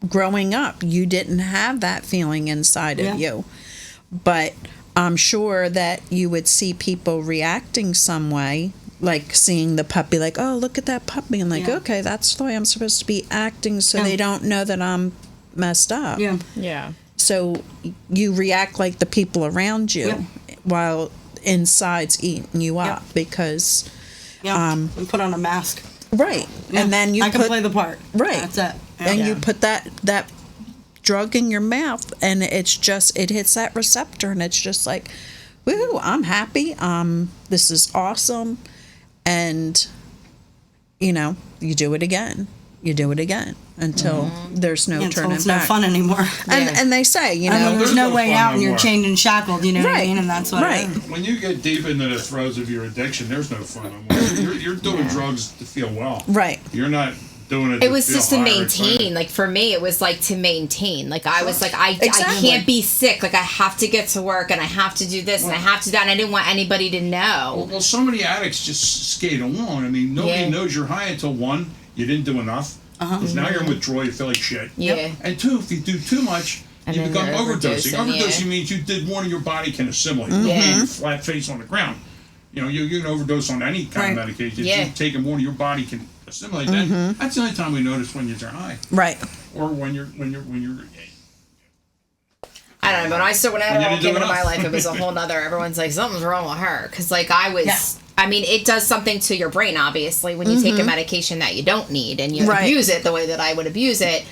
growing up, you didn't have that feeling inside Yeah. of you. But I'm sure that you would see people reacting some way, like seeing the puppy, like, "Oh, look at that puppy," and like, Yeah. "Okay, that's the way I'm supposed to be acting," so Yeah. they don't know that I'm messed up. Yeah. Yeah. So you react like the people around you, Yep. while inside's eating you up because Yeah. And put on a mask. right, Yeah. and then you I can put play the part. right, That's it. and Yeah. you put that drug in your mouth, and it hits that receptor, and it's just like, woohoo, I'm happy. This is awesome, and you do it again. You do it again until there's no Yeah, until turning it's no back. fun anymore. And they say, I mean, there's there's no no way fun out, no and you're more. chained and shackled. You know what I Right. mean? And that's what. Right. When you get deep into the throes of your addiction, there's no fun no more. You're doing drugs to feel well. Right. You're not doing it It was feel just to high or maintain. excited. Like, for me, it was like to maintain. Like, I was like, I Exactly. can't be sick. Like, I have to get to work, and I have to do this, and I have to do that. And I didn't want anybody to know. Well, so many addicts just skate along. I mean, nobody Yeah. knows you're high until one, you didn't do enough. Because now you're in withdrawal, you feel like shit. Yeah. And two, if you do too much, And you then become you're overdosing. overdosing, Overdosing yeah. means you did more than your body can assimilate. Yeah. You're flat face on the ground. You can overdose on any kind of Right. medication. Yeah. If you've taken more than your body can assimilate, then that's the only time we notice when you're high. Right. Or when you're I don't know, but when When you Adderall didn't came do into my enough. life, it was a whole nother. Everyone's like, something's wrong with her, because like I I mean, it does something to your brain, obviously, when you take a medication that you don't need and you Right. abuse it the way that I would abuse it.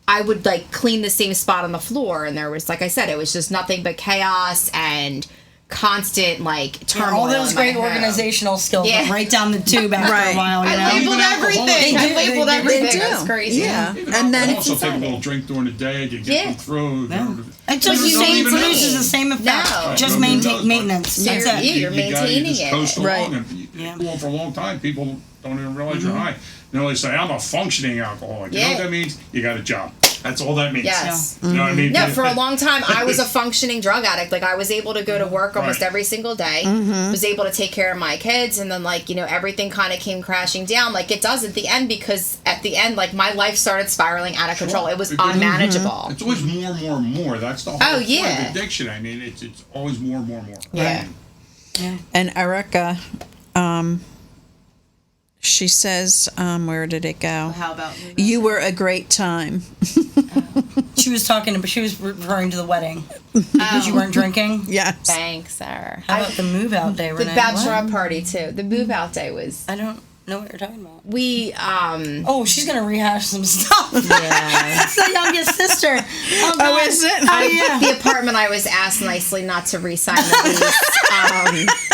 I would like clean the same spot on the floor, and there was, like I said, it was just nothing but chaos and constant like turmoil. All those in my great home. organizational skills Yeah. went right down the tube after Right. a while. You I know? labeled Even everything. alcoholics. I labeled They everything. do. That's crazy. Yeah. Even And then also take a little drink during the day to get Yeah. them through. It just But you same don't even produces know. the same effect. No. Just Nobody maintain knows, but- maintenance. So That's you're- it. yeah, you're You gotta- maintaining you just it. coast along, Right. and you Yeah. go on for a long time. People don't even realize you're high. You know, they say, I'm a functioning alcoholic. You know Yeah. what that means? You got a job. That's all that means. Yes. You know what I mean? No, for a long time, I was a functioning drug addict. Like, I was able to go to work almost Right. every single day, was able to take care of my kids, and then, like, you know, everything kind of came crashing down like it does at the end, because at the end, like, my life started spiraling out of control. It was Because- unmanageable. It's always more, more, more. That's the whole point yeah. of addiction. I mean, it's always more, more, more. Yeah. And Erica, she says, where did it go? How about You were a great time. she was talking, but she was referring to the wedding because you weren't drinking. Yes. Thanks, sir. How about the move out day, The Renee? bachelorette party, too. The move out day was... I don't know what you're talking about. We, Oh, she's gonna rehash some stuff. Yeah. It's the youngest sister. Oh, God. is it? Oh, yeah. the apartment I was asked nicely not to re-sign the lease.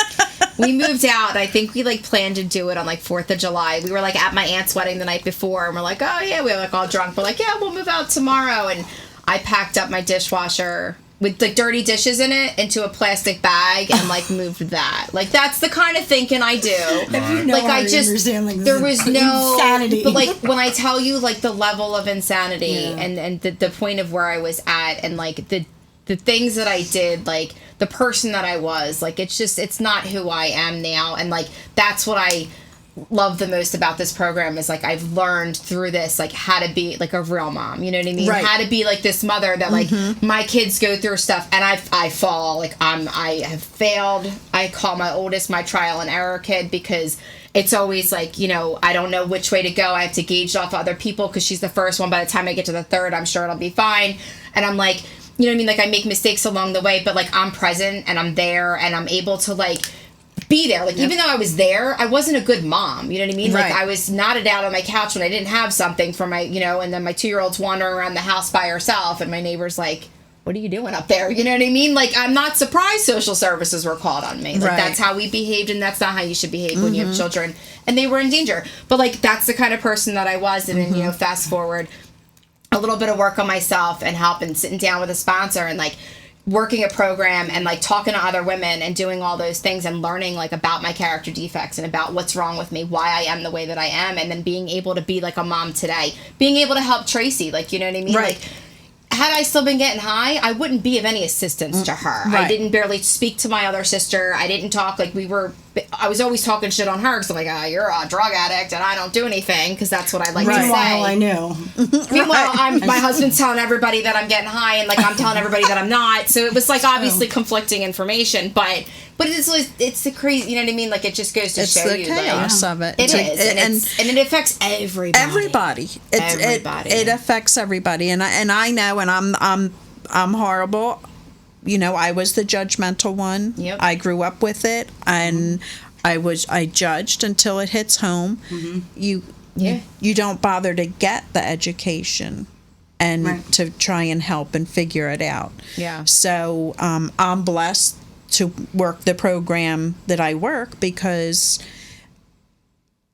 We moved out. I think we like planned to do it on like 4th of July. We were like at my aunt's wedding the night before, and we're like, oh yeah, we were like all drunk. We're like, yeah, we'll move out tomorrow. And I packed up my dishwasher with like dirty dishes in it into a plastic bag and like moved that. Like that's the kind of thinking I do. You know Like how I you just understand, like, there was no insanity. But like when I tell you like the level of insanity Yeah. and the point of where I was at and like the things that I did, like the person that I was, like it's not who I am now. And like that's what I love the most about this program is like I've learned through this like how to be like a real mom, you know what I mean? Right. How to be like this mother that like my kids go through stuff and I fall, like I have failed. I call my oldest my trial and error kid because it's always like, you know, I don't know which way to go. I have to gauge off other people because she's the first one. By the time I get to the third, I'm sure it'll be fine. And I'm like, you know what I mean? Like I make mistakes along the way, but like I'm present and I'm there and I'm able to like be there. Like even though I was there, I wasn't a good mom. You know what I mean? Right. Like I was knotted out on my couch when I didn't have something for my, you know, and then my 2-year-old's wandering around the house by herself and my neighbor's like, what are you doing up there? You know what I mean? Like I'm not surprised social services were called on me. Like Right. that's how we behaved and that's not how you should behave when you have children. And they were in danger. But like that's the kind of person that I was. And then, you know, fast forward a little bit of work on myself and help and sitting down with a sponsor and like working a program and like talking to other women and doing all those things and learning like about my character defects and about what's wrong with me, why I am the way that I am, and then being able to be like a mom today, being able to help Tracy, like, you know what I mean? Right. Like had I still been getting high, I wouldn't be of any assistance to her. Right. I didn't barely speak to my other sister. I didn't talk like I was always talking shit on her because I'm like, you're a drug addict and I don't do anything because that's what I like to say. Meanwhile, I knew. Meanwhile, my husband's telling everybody that I'm getting high, and like I'm telling everybody that I'm not. So it was like obviously conflicting information, but it's the crazy. You know what I mean? Like it just goes to It's show the you, chaos like, of it. it is, and, And and it affects everybody. everybody. Everybody. It affects everybody, and I know, and I'm horrible. You know, I was the judgmental one. Yep. I grew up with it, and I judged until it hits home. You don't bother to get the education and Right. to try and help and figure it out. Yeah. So I'm blessed to work the program that I work because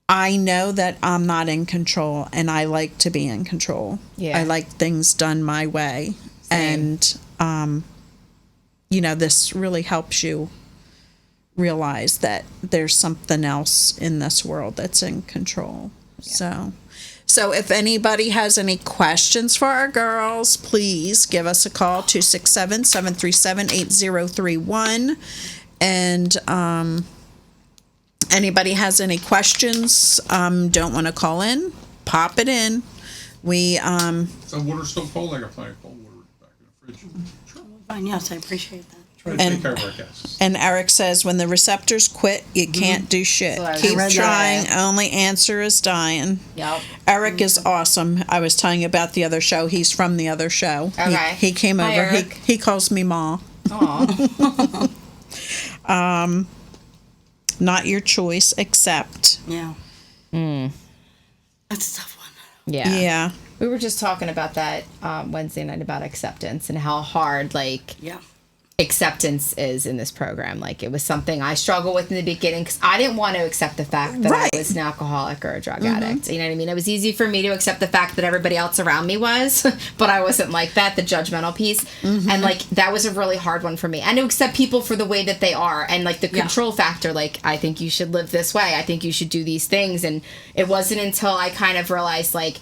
I know that I'm not in control and I like to be in control. Yeah. I like things done my way. Same. And, you know, this really helps you realize that there's something else in this world that's in control. So if anybody has any questions for our girls, please give us a call, 267-737-8031. And anybody has any questions, don't want to call in, pop it in. We So water's still cold. I got plenty of cold water back in the fridge. Sure. Fine, yes, I appreciate that. Try to take care of our guests. and Eric says when the receptors quit, you can't do shit. So I Keep read that. trying. Only answer is dying. Yep. Eric is awesome. I was telling you about the other show. He's from the other show. Okay. He came Hi, over. Eric. He calls me Ma. Aw. not your choice, accept. Yeah. That's a tough one. Yeah. Yeah. We were just talking about that Wednesday night about acceptance and how hard, like, Yeah. acceptance is in this program. Like, it was something I struggled with in the beginning because I didn't want to accept the fact that Right. I was an alcoholic or a drug addict. You know what I mean? It was easy for me to accept the fact that everybody else around me was, but I wasn't like that, the judgmental piece. And, like, that was a really hard one for me. And to accept people for the way that they are and, like, the control factor, like, I think you should live this way. I think you should do these things. And it wasn't until I kind of realized, like,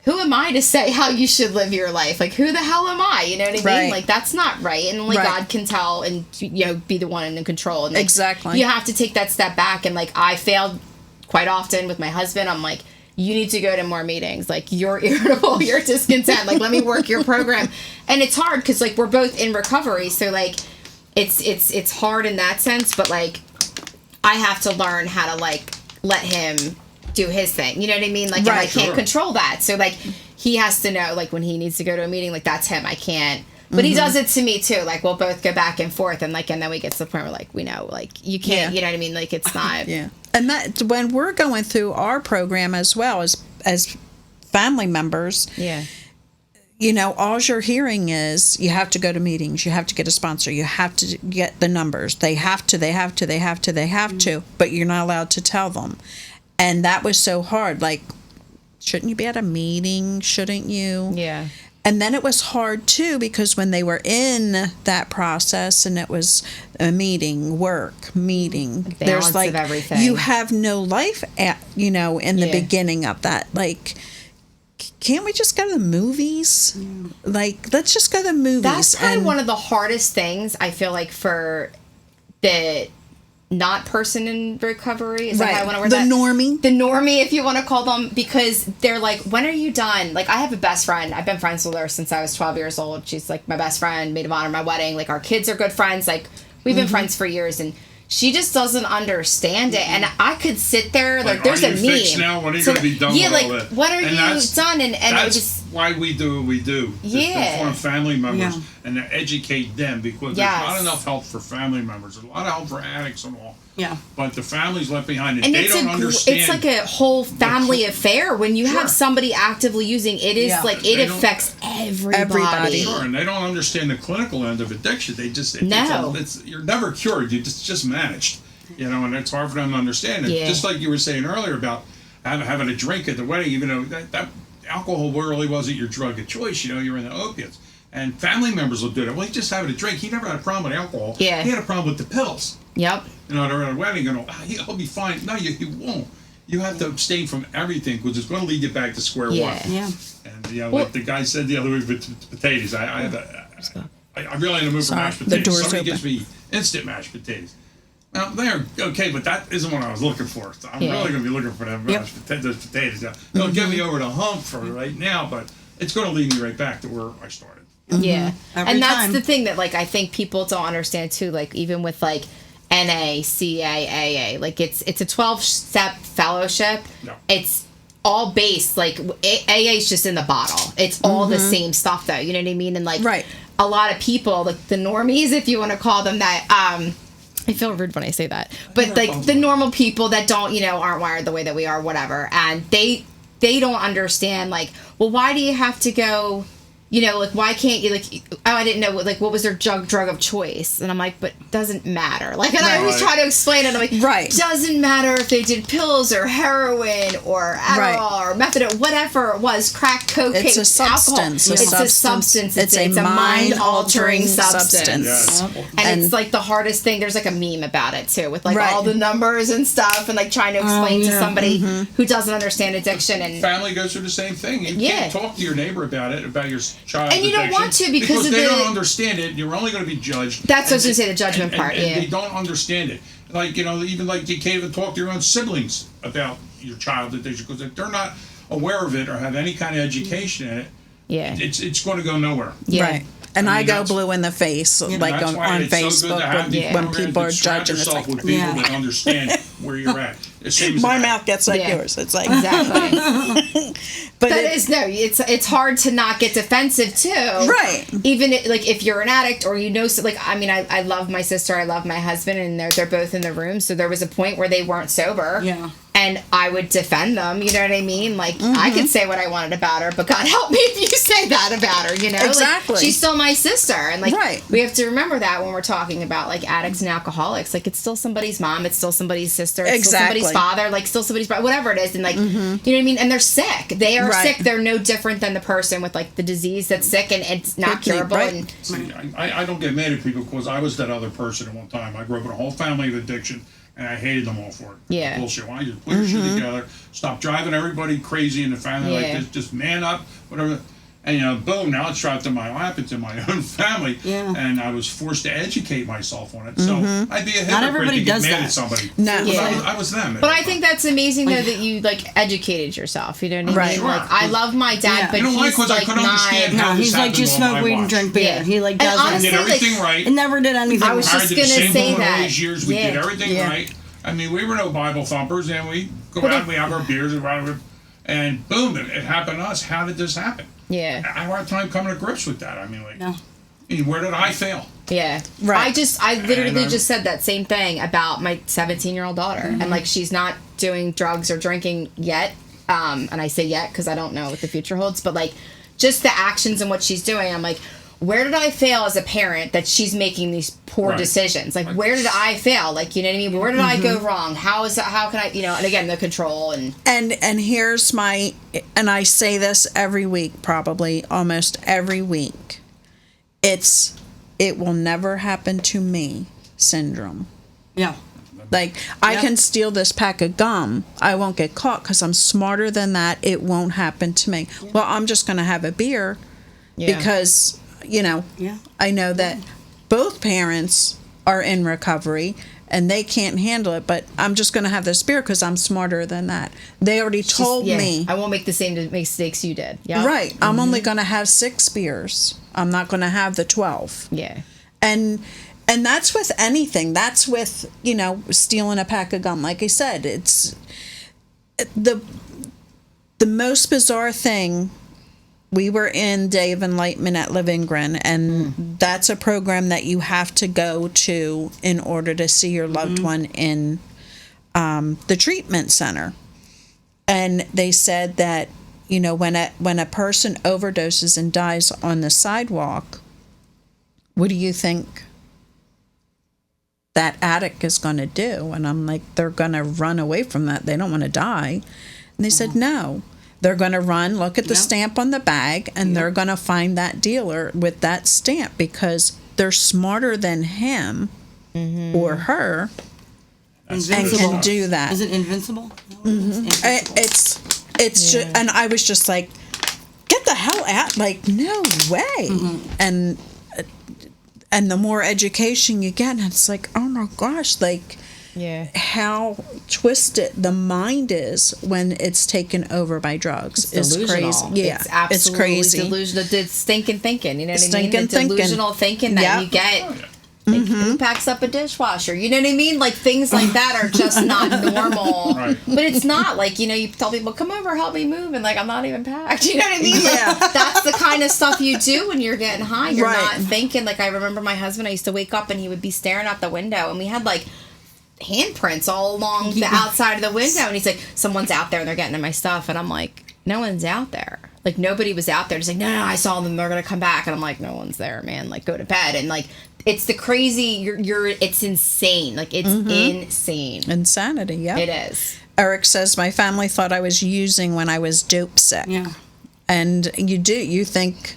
who am I to say how you should live your life? Like, who the hell am I? You know what I mean? Right. Like, that's not right. And only Right. God can tell and, you know, be the one in control. And, like, Exactly. you have to take that step back. And, like, I failed quite often with my husband. I'm like, you need to go to more meetings. Like, you're irritable, you're discontent. Like, let me work your program. And it's hard because, like, we're both in recovery. So, like, it's hard in that sense. But, like, I have to learn how to, like, let him do his thing. You know what I mean? Like, and I Right. can't control that. So, like, he has to know, like, when he needs to go to a meeting, like, that's him. I can't. But he does it to me, too. Like, we'll both go back and forth. And, like, and then we get to the point where, like, we know, like, you can't, Yeah. you know what I mean? Like, it's not. Yeah. And that when we're going through our program as well as family members, Yeah. you know, all you're hearing is you have to go to meetings, you have to get a sponsor, you have to get the numbers. They have to, but you're not allowed to tell them. And that was so hard. Like, shouldn't you be at a meeting? Shouldn't you? Yeah. And then it was hard too because when they were in that process and it was a meeting, meeting, Balance there's like of everything. you have no life at, you know, in the Yeah. beginning of that. Like, can't we just go to the movies? Like, let's just go to the movies. That's probably and one of the hardest things I feel like for the not person in recovery. Is that how I want to word the that? normie. The normie, if you want to call them, because they're like, when are you done? Like, I have a best friend. I've been friends with her since I was 12 years old. She's like my best friend, maid of honor, my wedding. Like, our kids are good friends. Like, we've been friends for years, and she just doesn't understand it. And I could sit there, like, there's are a you meme. fixed now? When are you going to be done yeah, with like, all that? when are And you that's- done? And it That's was, why we do what we do. Yeah. To form family members Yeah. and to educate them because Yes. there's not enough help for family members. There's a lot of help for addicts and all. Yeah. But the families left behind, and and they it's don't understand. it's like a whole family affair when you Sure. have somebody actively using it. Is Yeah. like it They don't- affects everybody. Everybody. Sure, and they don't understand the clinical end of addiction. They just No. it's you're never cured. You just managed, you know, and it's hard for them to understand it. Yeah. Just like you were saying earlier about having a drink at the wedding, even though that alcohol really wasn't your drug of choice. You know, you're in the opiates, and family members will do that. Well, he's just having a drink. He never had a problem with alcohol. Yeah. He had a problem with the pills. Yep. You know, they're at a wedding, and he'll be fine. No, you won't. You have to abstain from everything because it's going to lead you back to square Yeah. one. Yeah. And you know, like the guy said the other week with potatoes, I'm really in the mood for Sorry, mashed the potatoes. door's Somebody open. gives me instant mashed potatoes. Well, they're okay, but that isn't what I was looking for. So I'm Yeah. really going to be looking for them Yep. those potatoes. They'll get me over the hump for right now, but it's going to lead me right back to where I started. Yeah. Every And that's time. the thing that, like, I think people don't understand too. Like, even with like NACAA, like it's a 12-step fellowship. Yeah. It's all based, like, AA is just in the bottle. It's all the same stuff, though. You know what I mean? And like, Right. a lot of people, like the normies, if you want to call them that. I feel rude when I say that, but like the normal people that don't, you know, aren't wired the way that we are, whatever, and they don't understand. Like, well, why do you have to go? You know, like, why can't you, like, oh, I didn't know, like, what was their drug of choice? And I'm like, but doesn't matter. Like, and I always Right. try to explain it. I'm like, Right. doesn't matter if they did pills or heroin or Adderall Right. or methadone, whatever it was, crack, cocaine, It's a substance. alcohol. It's a substance. It's a mind-altering substance. Yes. And it's like the hardest thing. There's like a meme about it too, with like Right. all the numbers and stuff, and like trying to explain to yeah. somebody who doesn't understand addiction. And Family goes through the same thing. You Yeah. can't talk to your neighbor about it, about your child's And you don't addiction, want to because of they the- don't understand it. You're only going to be judged. That's what I was And gonna say, the judgment part, and yeah. they don't understand it. Like, you know, even like you can't even talk to your own siblings about your child addiction because if they're not aware of it or have any kind of education in it, yeah, it's going to go nowhere. yeah. Right. And I I, mean, go that's- blue in the face, like That's on why it's so good Facebook to have these when programs people are that surround judging. It's yourself like, with people Yeah. that understand where you're at. The same as My an mouth addict. gets like Yeah. yours. It's like, Exactly. but That it- is no. It's hard to not get defensive too. Right. Even like if you're an addict or you know, so, like I mean, I love my sister, I love my husband, and they're both in the room. So there was a point where they weren't sober. Yeah. And I would defend them. You know what I mean? Like I could say what I wanted about her, but God help me if you say that about her. You know, Exactly. Like, she's still my sister, and like Right. we have to remember that when we're talking about like addicts and alcoholics. Like it's still somebody's mom, it's still somebody's sister, it's Exactly. still somebody's father, like still somebody's brother, whatever it is, and like you know what I mean. And they're sick. They are Right. sick. They're no different than the person with like the disease that's sick and it's not Quickly, curable. right. And See, I don't get mad at people because I was that other person at one time. I grew up in a whole family of addiction, and I hated them all for it. Yeah. Bullshit. Why just put your shit together? Stop driving everybody crazy in the family like Yeah. this. Just man up, whatever. And you know, boom! Now it's trapped in my lap. It's in my own family, Yeah. and I was forced to educate myself on it. So I'd be a hypocrite everybody to get does mad that. at somebody. No. Because Yeah. I was them. But I think that's amazing though that you like educated yourself. You know what I Right. mean? Sure. Like I love my dad, Yeah. but You know why? he's 'Cause I like couldn't understand not. how No, this he's like, you happened on smoke my weed and watch. drink beer. Yeah. He like And doesn't. I did honestly, everything like, right. It never did anything. I was wrong. I just did the gonna same say thing all that. these years. We Yeah. did everything Yeah. right. I mean, we were no Bible thumpers, and we go out, we have our beers, and boom, it happened to us. How did this happen? Yeah. I have a hard time coming to grips with that. I mean, like, No. I mean, where did I fail? Yeah. Right. I literally And, just said that same thing about my 17-year-old daughter. And like, she's not doing drugs or drinking yet. And I say yet because I don't know what the future holds, but like, just the actions and what she's doing, I'm like, where did I fail as a parent that she's making these poor Right. decisions? Like, where did I fail? Like, you know what I mean? Where did I go wrong? How can I, you know, and again, the control and and here's my, and I say this every week, probably almost every week. It will never happen to me syndrome. Yeah. Like, I Yep. can steal this pack of gum. I won't get caught because I'm smarter than that. It won't happen to me. Well, I'm just going to have a beer because, you know, Yeah. I know that both parents are in recovery and they can't handle it, but I'm just going to have this beer because I'm smarter than that. They already told yeah, me. I won't make the same mistakes you did. Yeah. Right. I'm only going to have 6 beers. I'm not going to have the 12. Yeah. And that's with anything. That's with, you know, stealing a pack of gum. Like I said, it's the most bizarre thing. We were in Day of Enlightenment at Livingren, and that's a program that you have to go to in order to see your loved one in the treatment center. And they said that, you know, when a person overdoses and dies on the sidewalk, what do you think that addict is going to do? And I'm like, they're going to run away from that. They don't want to die. And they said, no, they're going to run, look at the Yep. stamp on the bag, and they're going to find that dealer with that stamp because they're smarter than him or her and Invincible. can do that. Is it invincible? No, it's invincible. It's just, and I was just like, get the hell out! Like, no way. And the more education you get, and it's like, oh my gosh, like Yeah. how twisted the mind is when it's taken over by drugs. It's Delusional. crazy. Yeah, It's absolutely crazy. delusional. The stinking thinking. You know what I mean? Stinking The delusional thinking that Yep. you get. Oh, yeah. Like, who packs up a dishwasher? You know what I mean? Like things like that are just not normal. Right. But it's not like, you know, you tell people, come over, help me move, and like I'm not even packed. You know what I mean? Yeah. Like, that's the kind of stuff you do when you're getting high. You're Right. not thinking. Like I remember my husband, I used to wake up and he would be staring out the window, and we had like handprints all along the outside of the window, and he's like, someone's out there and they're getting in my stuff, and I'm like, no one's out there. Like nobody was out there. Just like, no, I saw them, they're gonna come back, and I'm like, no one's there, man. Like go to bed. And like it's the crazy, it's insane. Like it's insane. Insanity. Yeah. It is. Eric says my family thought I was using when I was dope sick. Yeah. And you think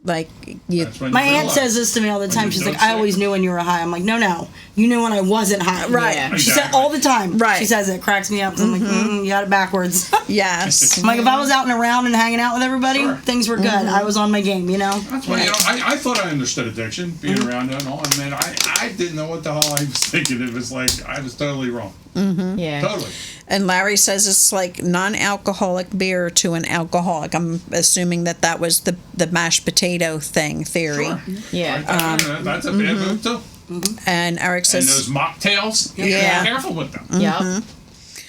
like you. That's when My you aunt realize. says this to me all the time. you She's don't like, I say. always knew when you were high. I'm like, no. You knew when I wasn't high. Right. Yeah. She said all the time. Right. She says it. Cracks me up. 'Cause I'm like, you got it backwards. Yes. I'm like, if I was out and around and hanging out with everybody, Sure. things were good. I was on my game, you know? That's why, you know, I thought I understood addiction, being around it and all, and man, I didn't know what the hell I was thinking. It was like, I was totally wrong. Yeah. Totally. And Larry says it's like non-alcoholic beer to an alcoholic. I'm assuming that was the mashed potato thing theory. Sure. Yeah. That's a bad move, too. And Eric And says, those mocktails, Yeah. be careful with them. Yep.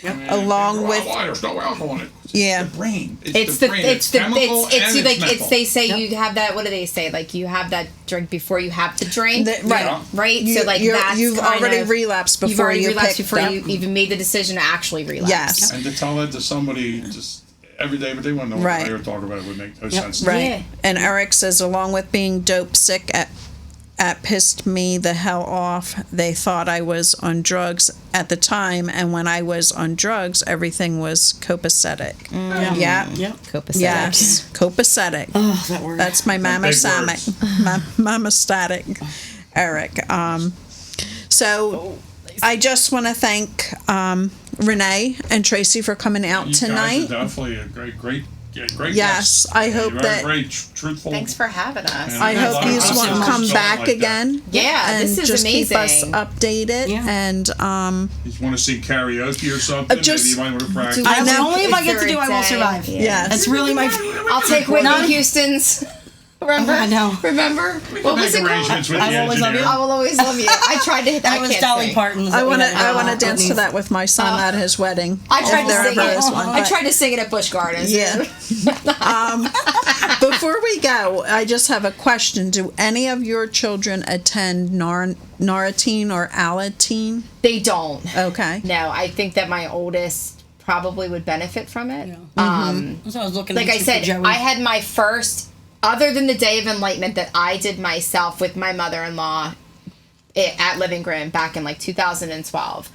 I mean, Along well, with- why? There's no alcohol in it. It's Yeah. the brain. It's the brain. it's the chemical it's and like mental. it's they say you have that, what do they say, like you have that drink before you have the drink, Right. Yeah. right? So like that's you've kind already of, relapsed you've before already you relapsed picked before up. you even made the decision to actually relapse. Yes. And to tell that to somebody just every day, but they wouldn't know what Right. they were talking about. It would make no Yep. sense. Right. Yeah. And Eric says, along with being dope sick at pissed me the hell off. They thought I was on drugs at the time, and when I was on drugs, everything was copacetic. Yeah. Yep. Copacetic. Yes. Copacetic. Oh, that word. That's my mama big static. Mama static, Eric. So I just want to thank Renee and Tracy for coming out You tonight. guys are definitely a great Yes, guests. I hope you are that- great, truthful. Thanks for having us. And I a hope lot of you awesome want to stuff come like back that. again. Yeah, and this is just keep us amazing. updated. Yeah. And You want to see karaoke or something? just- Maybe you might want to practice. I know. Only if I get to Is do there a I Will day? Survive. Yeah. yes, That's really my. I'll take Whitney Not- Houston's. Remember? I know. Remember? We What can was make it arrangements called? with the I Will Always Love engineer. I will always love you. I tried to hit that. That was Dolly Parton's. I want to. I want to Whitney's. dance to that with my son at his wedding. I tried if to there sing ever it. is one, I but- tried to sing it at Busch Gardens. Yeah. Before we go, I just have a question. Do any of your children attend Naratine or Alatine? They don't. Okay. No, I think that my oldest probably would benefit from it. That's what I was looking. Like I into said, for Joey. I had my first, other than the Day of Enlightenment that I did myself with my mother-in-law at Living Ground back in like 2012.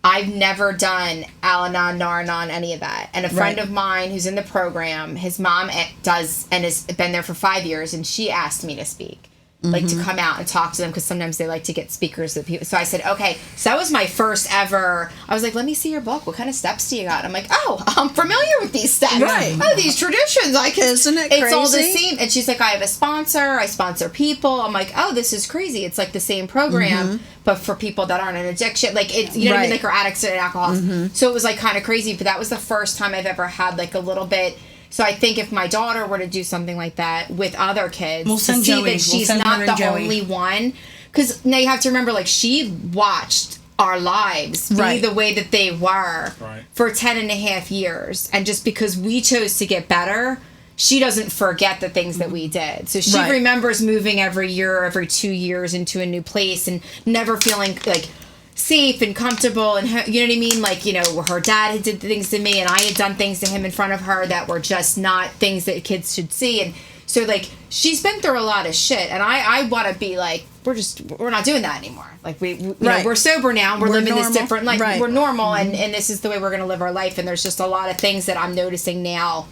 I've never done Al-Anon, Nar-Anon, any of that. And a friend Right. of mine who's in the program, his mom does and has been there for 5 years, and she asked me to speak. Like to come out and talk to them because sometimes they like to get speakers that people. So I said, okay. So that was my first ever. I was like, let me see your book. What kind of steps do you got? I'm like, oh, I'm familiar with these steps. Right. Oh, these traditions. I can. Isn't it It's all the crazy? same. And she's like, I have a sponsor. I sponsor people. I'm like, oh, this is crazy. It's like the same program, but for people that aren't in addiction. Like it's you know what I mean, Right. like are addicts and alcoholics. So it was like kind of crazy. But that was the first time I've ever had like a little bit. So I think if my daughter were to do something like that with other kids, We'll to send see Joey. that We'll she's send her not and the Joey. only one, because now you have to remember, like she watched our lives be Right. the way that they were Right. for 10 and a half years, and just because we chose to get better, she doesn't forget the things that we did. So she Right. remembers moving every year or every 2 years into a new place and never feeling like safe and comfortable, and you know what I mean, like, you know, her dad had did things to me and I had done things to him in front of her that were just not things that kids should see. And so like she's been through a lot of shit, and I want to be like, we're not doing that anymore. Like we you know, Right. we're sober now, we're living normal. this different life. Right. We're normal, and this is the way we're going to live our life. And there's just a lot of things that I'm noticing now.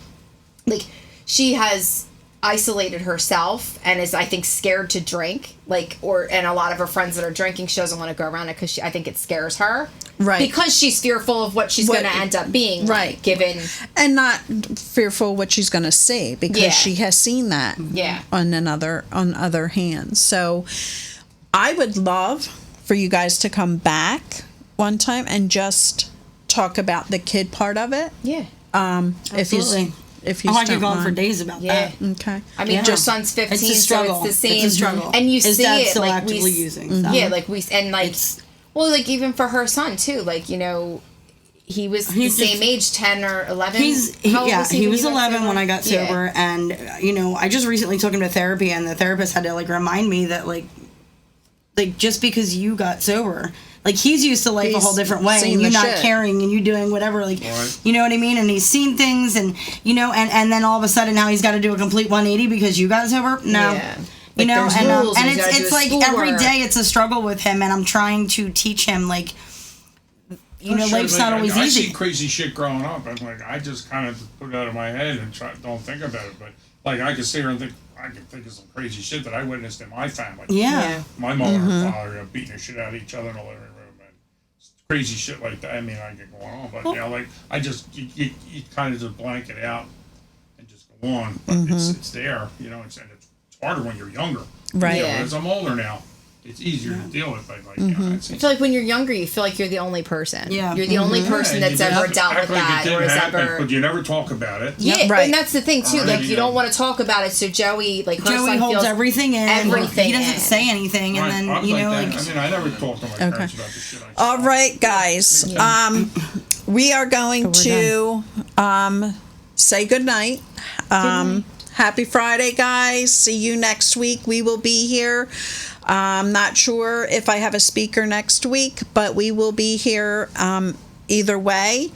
Like she has isolated herself and is, I think, scared to drink, like, and a lot of her friends that are drinking, she doesn't want to go around it because I think it scares her, Right. because she's fearful of what she's What- going to end up being, Right. like, given. And not fearful what she's going to see, because Yeah. she has seen that Yeah. on other hands. So I would love for you guys to come back one time and just talk about the kid part of it. Yeah. Absolutely. If you I could don't go on mind. for days about Yeah. that. Okay. I mean, Yeah. her son's 15, It's a struggle. so it's the same. It's a struggle. And you His see dad's it, still like actively using stuff. Yeah, like and like, It's- well, like even for her son too, like, you know, he was the He's same just- age, 10 or 11. He How old he when was you got 11 sober? when I got Yeah. sober, and you know, I just recently took him to therapy, and the therapist had to like remind me that like just because you got sober, like he's used to life a He's whole different way, seen and you the not shit. caring and you doing whatever, like Right. you know what I mean, and he's seen things, and you know, and then all of a sudden now he's got to do a complete 180 because you got sober. No. Yeah. You Like, know, there's and rules and and you gotta it's do like his every schoolwork. day it's a struggle with him, and I'm trying to teach him like, you know, Sure, life's like, not always I easy. see crazy shit growing up. I'm like, I just kind of put it out of my head and don't think about it. But like, I can sit here and think, I can think of some crazy shit that I witnessed in my family. Yeah. My mother and father beating the shit out of each other in the living room, and crazy shit like that. I mean, I get going on, but you know, like I just you kind of just blank it out and just go on. But it's there, you know. And it's harder when you're younger. Right. You know, Yeah. as I'm older now, it's easier to deal with. Like, I feel like when you're younger, you feel like you're the only person. Yeah. You're the only person and you that's ever just dealt act with like it that, didn't or has happen, ever. but you never talk about it. Yeah, Right. and that's the thing too. Like, you don't want to talk about it. So Joey, like, her Joey son holds feels everything in. everything He doesn't in. say anything, and Right. then I was you like know, that. like I mean, I never talked to my parents about the shit I All right, guys. We are going to say good night. Happy Friday, guys. See you next week. We will be here. I'm not sure if I have a speaker next week, but we will be here either way.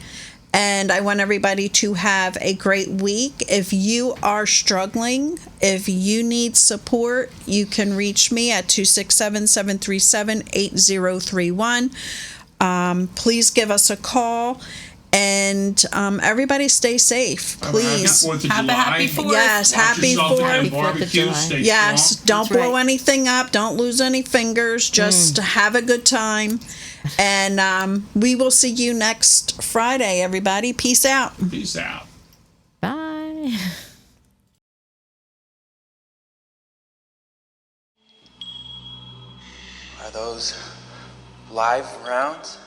And I want everybody to have a great week. If you are struggling, if you need support, you can reach me at 267-737-8031. Please give us a call. And everybody stay safe, please. Have a happy 4th. Yes, happy 4th. Happy 4th of July. Yes, don't blow right. anything up. Don't lose any fingers. Just have a good time. And we will see you next Friday, everybody. Peace out. Peace out. Bye. Are those live rounds?